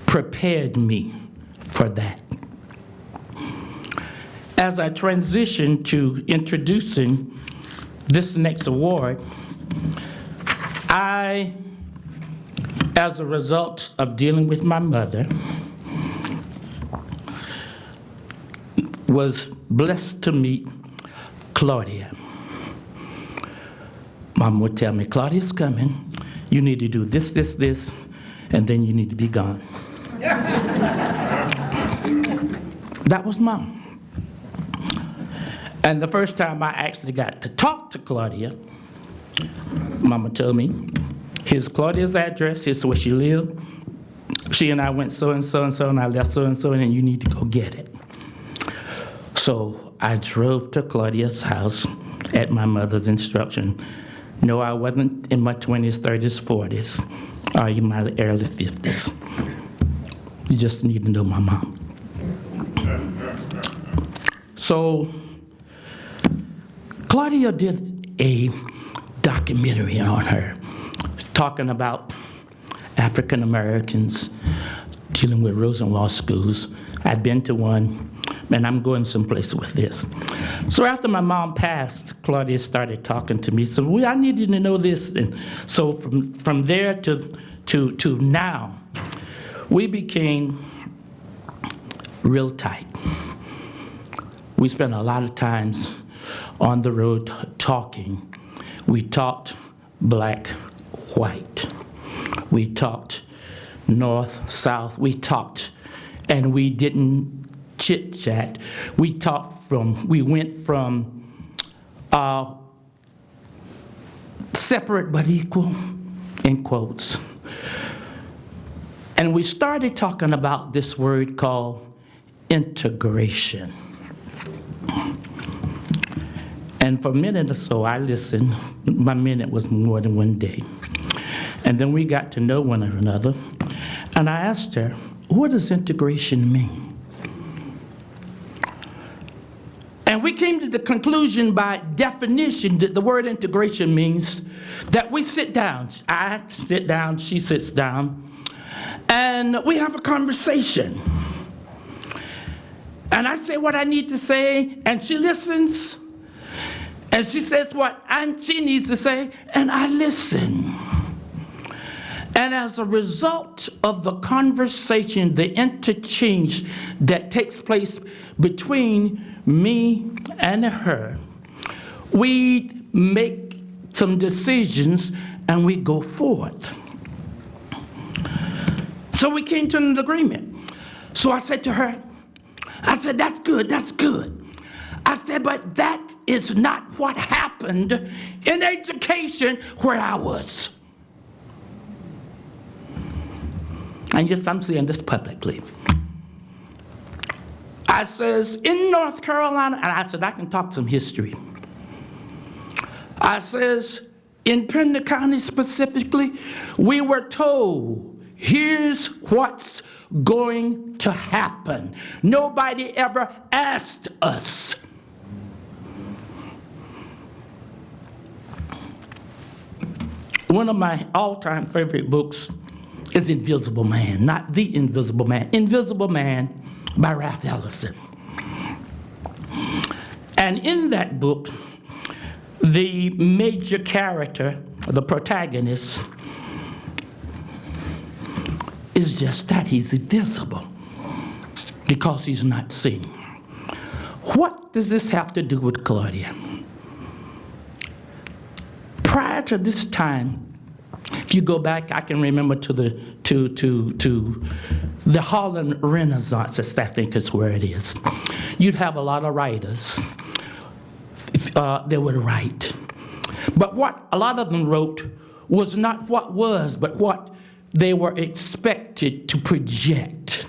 G: prepared me for that. As I transition to introducing this next award, I, as a result of dealing with my mother, was blessed to meet Claudia. Mom would tell me, Claudia's coming. You need to do this, this, this, and then you need to be gone. That was Mom. And the first time I actually got to talk to Claudia, Mama told me, here's Claudia's address, here's where she lived. She and I went so and so and so, and I left so, and you need to go get it. So I drove to Claudia's house at my mother's instruction. No, I wasn't in my 20s, 30s, 40s, or in my early 50s. You just need to know my mom. So Claudia did a documentary on her, talking about African Americans dealing with Rosenwald schools. I'd been to one, and I'm going someplace with this. So after my mom passed, Claudia started talking to me. So I needed to know this. And so from there to now, we became real tight. We spent a lot of times on the road talking. We talked black, white. We talked north, south. We talked, and we didn't chit-chat. We went from separate but equal, in quotes. And we started talking about this word called integration. And for a minute or so, I listened. My minute was more than one day. And then we got to know one another. And I asked her, what does integration mean? And we came to the conclusion by definition that the word integration means that we sit down. I sit down, she sits down, and we have a conversation. And I say what I need to say, and she listens. And she says what she needs to say, and I listen. And as a result of the conversation, the interchange that takes place between me and her, we make some decisions and we go forth. So we came to an agreement. So I said to her, I said, that's good, that's good. I said, but that is not what happened in education where I was. And yes, I'm saying this publicly. I says, in North Carolina, and I said, I can talk some history. I says, in Pender County specifically, we were told, here's what's going to happen. Nobody ever asked us. One of my all-time favorite books is Invisible Man, not The Invisible Man, Invisible Man by Ralph Ellison. And in that book, the major character, the protagonist, is just that, he's invisible because he's not seen. What does this have to do with Claudia? Prior to this time, if you go back, I can remember to the Harlem Renaissance, I think is where it is. You'd have a lot of writers. They would write. But what a lot of them wrote was not what was, but what they were expected to project.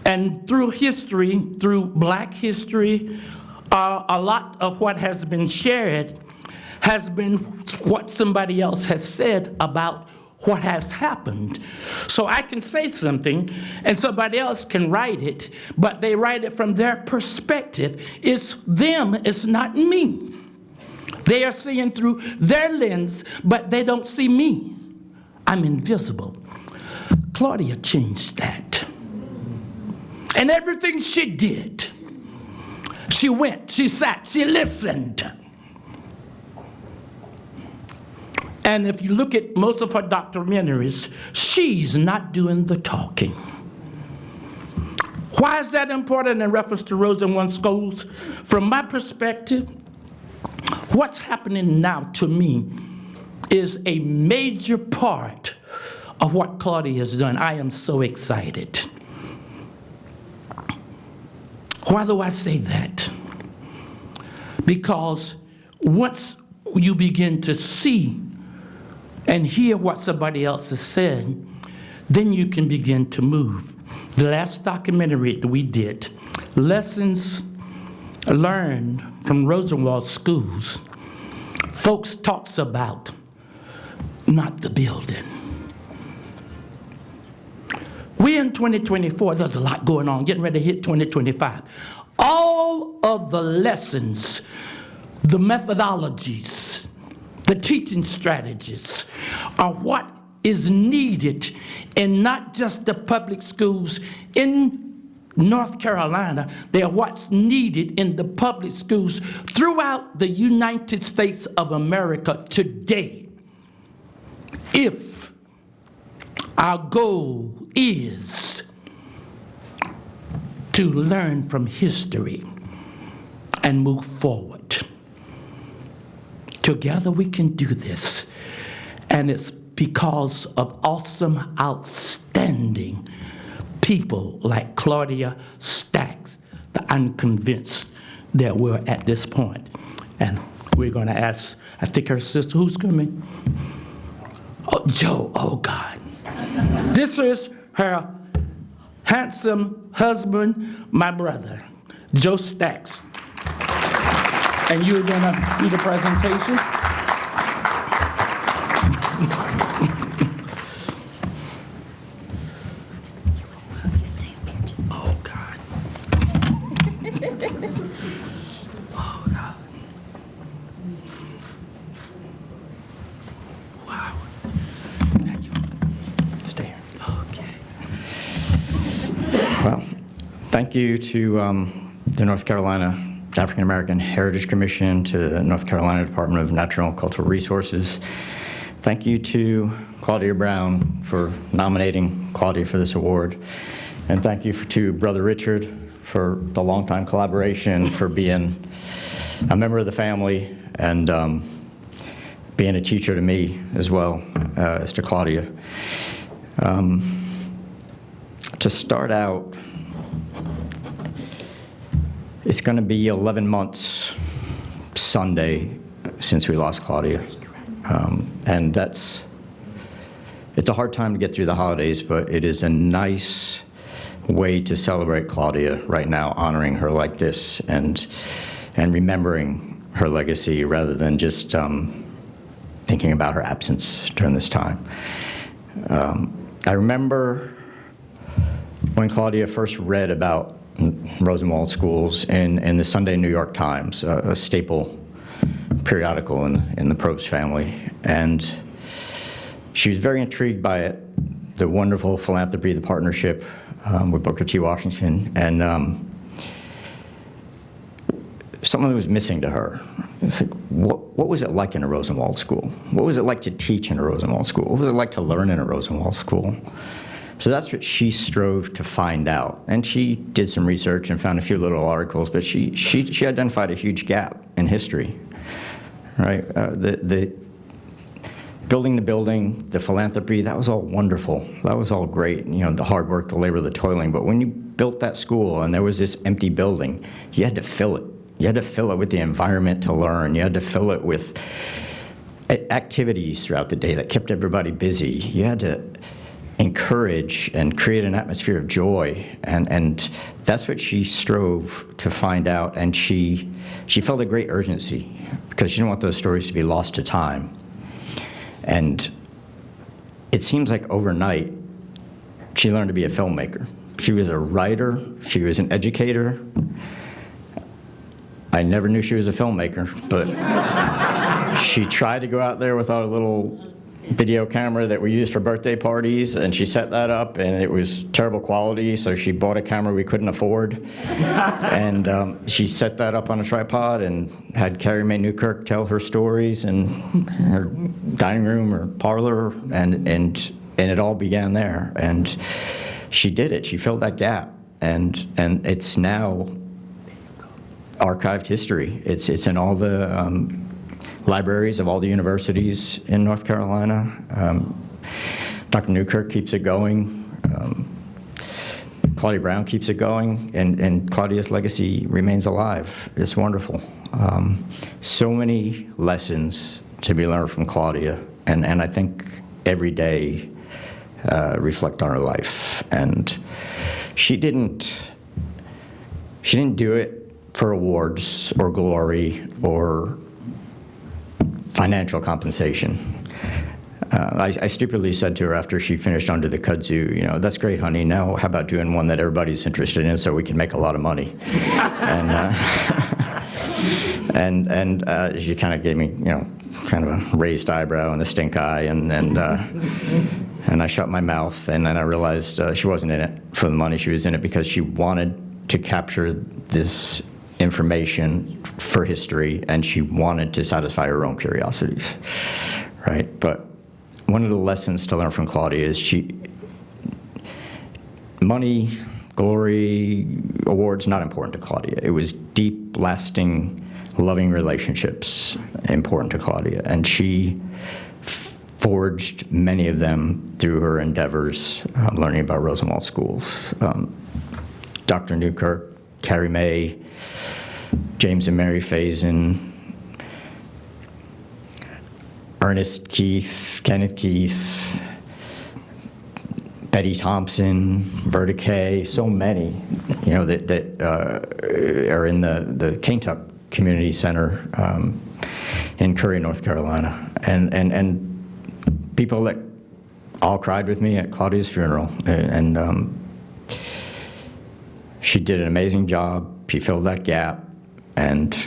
G: And through history, through Black history, a lot of what has been shared has been what somebody else has said about what has happened. So I can say something and somebody else can write it, but they write it from their perspective. It's them, it's not me. They are seeing through their lens, but they don't see me. I'm invisible. Claudia changed that. And everything she did, she went, she sat, she listened. And if you look at most of her documentaries, she's not doing the talking. Why is that important in reference to Rosenwald schools? From my perspective, what's happening now to me is a major part of what Claudia has done. I am so excited. Why do I say that? Because once you begin to see and hear what somebody else has said, then you can begin to move. The last documentary that we did, Lessons Learned from Rosenwald Schools, folks talks about not the building. We in 2024, there's a lot going on, getting ready to hit 2025. All of the lessons, the methodologies, the teaching strategies are what is needed in not just the public schools in North Carolina, they are what's needed in the public schools throughout the United States of America today. If our goal is to learn from history and move forward. Together we can do this, and it's because of awesome, outstanding people like Claudia Stacks that I'm convinced that we're at this point. And we're going to ask, I think her sister, who's coming? Oh, Joe, oh God. This is her handsome husband, my brother, Joe Stacks. And you're gonna do the presentation? Oh, God. Oh, God. Wow. Thank you.
F: Stay here.
G: Okay.
H: Well, thank you to the North Carolina African American Heritage Commission, to the North Carolina Department of Natural and Cultural Resources. Thank you to Claudia Brown for nominating Claudia for this award. And thank you to Brother Richard for the longtime collaboration, for being a member of the family, and being a teacher to me as well as to Claudia. To start out, it's going to be 11 months Sunday since we lost Claudia. And it's a hard time to get through the holidays, but it is a nice way to celebrate Claudia right now, honoring her like this and remembering her legacy rather than just thinking about her absence during this time. I remember when Claudia first read about Rosenwald schools in the Sunday New York Times, a staple periodical in the Probst family. And she was very intrigued by it, the wonderful philanthropy, the partnership with Booker T. Washington, and something was missing to her. It's like, what was it like in a Rosenwald school? What was it like to teach in a Rosenwald school? What was it like to learn in a Rosenwald school? So that's what she strove to find out. And she did some research and found a few little articles, but she identified a huge gap in history, right? The building the building, the philanthropy, that was all wonderful. That was all great, you know, the hard work, the labor, the toiling. But when you built that school and there was this empty building, you had to fill it. You had to fill it with the environment to learn. You had to fill it with activities throughout the day that kept everybody busy. You had to encourage and create an atmosphere of joy, and that's what she strove to find out. And she felt a great urgency because she didn't want those stories to be lost to time. And it seems like overnight she learned to be a filmmaker. She was a writer, she was an educator. I never knew she was a filmmaker, but she tried to go out there with our little video camera that we used for birthday parties, and she set that up, and it was terrible quality, so she bought a camera we couldn't afford. And she set that up on a tripod and had Carrie Mae Newkirk tell her stories in her dining room or parlor, and it all began there. And she did it. She filled that gap, and it's now archived history. It's in all the libraries of all the universities in North Carolina. Dr. Newkirk keeps it going. Claudia Brown keeps it going, and Claudia's legacy remains alive. It's wonderful. So many lessons to be learned from Claudia, and I think every day reflect on her life. And she didn't do it for awards or glory or financial compensation. I stupidly said to her after she finished Under the Kudzu, you know, that's great, honey. Now how about doing one that everybody's interested in so we can make a lot of money? And she kind of gave me, you know, kind of a raised eyebrow and a stink eye, and I shut my mouth, and then I realized she wasn't in it for the money. She was in it because she wanted to capture this information for history, and she wanted to satisfy her own curiosities, right? But one of the lessons to learn from Claudia is money, glory, awards, not important to Claudia. It was deep, lasting, loving relationships important to Claudia, and she forged many of them through her endeavors learning about Rosenwald schools. Dr. Newkirk, Carrie Mae, James and Mary Faison, Ernest Keith, Kenneth Keith, Betty Thompson, Verta Kay, so many, you know, that are in the Kaintuck Community Center in Curry, North Carolina, and people that all cried with me at Claudia's funeral, and she did an amazing job. She filled that gap, and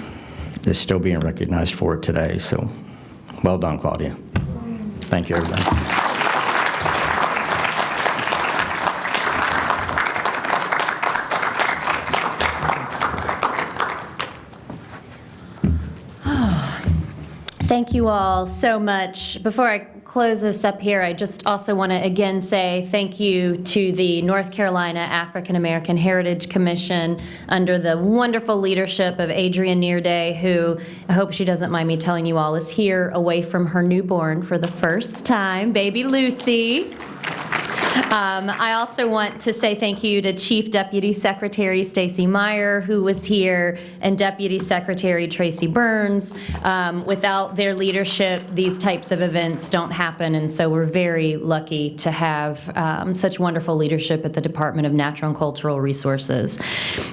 H: is still being recognized for it today. So, well done, Claudia. Thank you, everybody.
D: Thank you all so much. Before I close this up here, I just also want to again say thank you to the North Carolina African American Heritage Commission under the wonderful leadership of Adrienne Nearday, who I hope she doesn't mind me telling you all is here away from her newborn for the first time, baby Lucy. I also want to say thank you to Chief Deputy Secretary Stacy Meyer, who was here, and Deputy Secretary Tracy Burns. Without their leadership, these types of events don't happen, and so we're very lucky to have such wonderful leadership at the Department of Natural and Cultural Resources.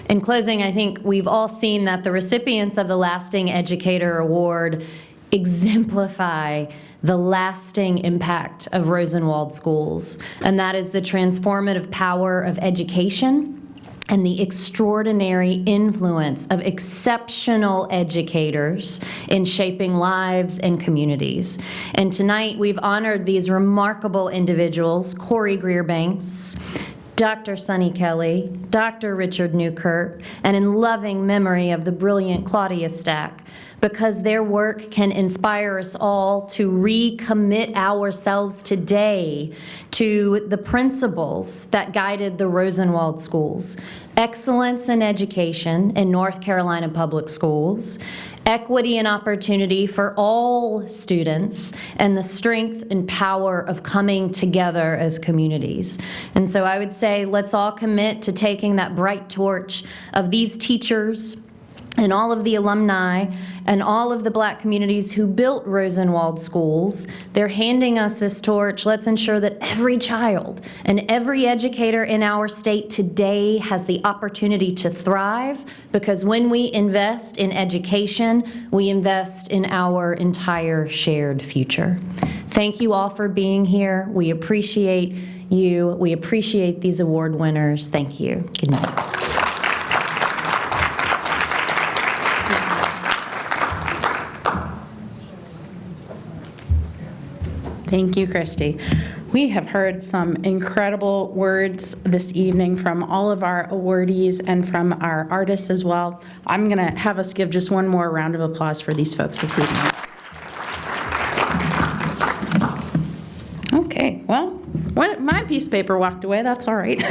D: In closing, I think we've all seen that the recipients of the Lasting Educator Award exemplify the lasting impact of Rosenwald schools, and that is the transformative power of education and the extraordinary influence of exceptional educators in shaping lives and communities. And tonight, we've honored these remarkable individuals, Corey Greerbanks, Dr. Sunny Kelly, Dr. Richard Newkirk, and in loving memory of the brilliant Claudia Stack, because their work can inspire us all to recommit ourselves today to the principles that guided the Rosenwald schools: excellence in education in North Carolina public schools, equity and opportunity for all students, and the strength and power of coming together as communities. And so I would say, let's all commit to taking that bright torch of these teachers and all of the alumni and all of the Black communities who built Rosenwald schools. They're handing us this torch. Let's ensure that every child and every educator in our state today has the opportunity to thrive, because when we invest in education, we invest in our entire shared future. Thank you all for being here. We appreciate you. We appreciate these award winners. Thank you. Good night.
A: Thank you, Christy. We have heard some incredible words this evening from all of our awardees and from our artists as well. I'm going to have us give just one more round of applause for these folks this evening. Okay, well, my piece of paper walked away. That's all right.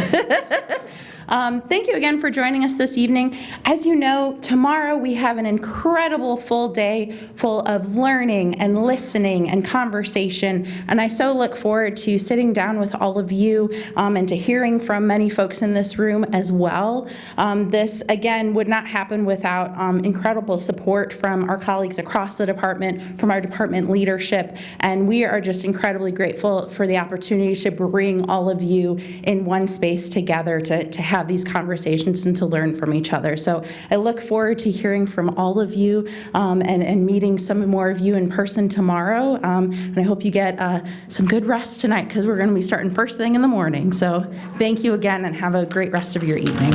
A: Thank you again for joining us this evening. As you know, tomorrow we have an incredible full day full of learning and listening and conversation, and I so look forward to sitting down with all of you and to hearing from many folks in this room as well. This, again, would not happen without incredible support from our colleagues across the department, from our department leadership, and we are just incredibly grateful for the opportunity to bring all of you in one space together to have these conversations and to learn from each other. So I look forward to hearing from all of you and meeting some more of you in person tomorrow. And I hope you get some good rest tonight, because we're going to be starting first thing in the morning. So thank you again, and have a great rest of your evening.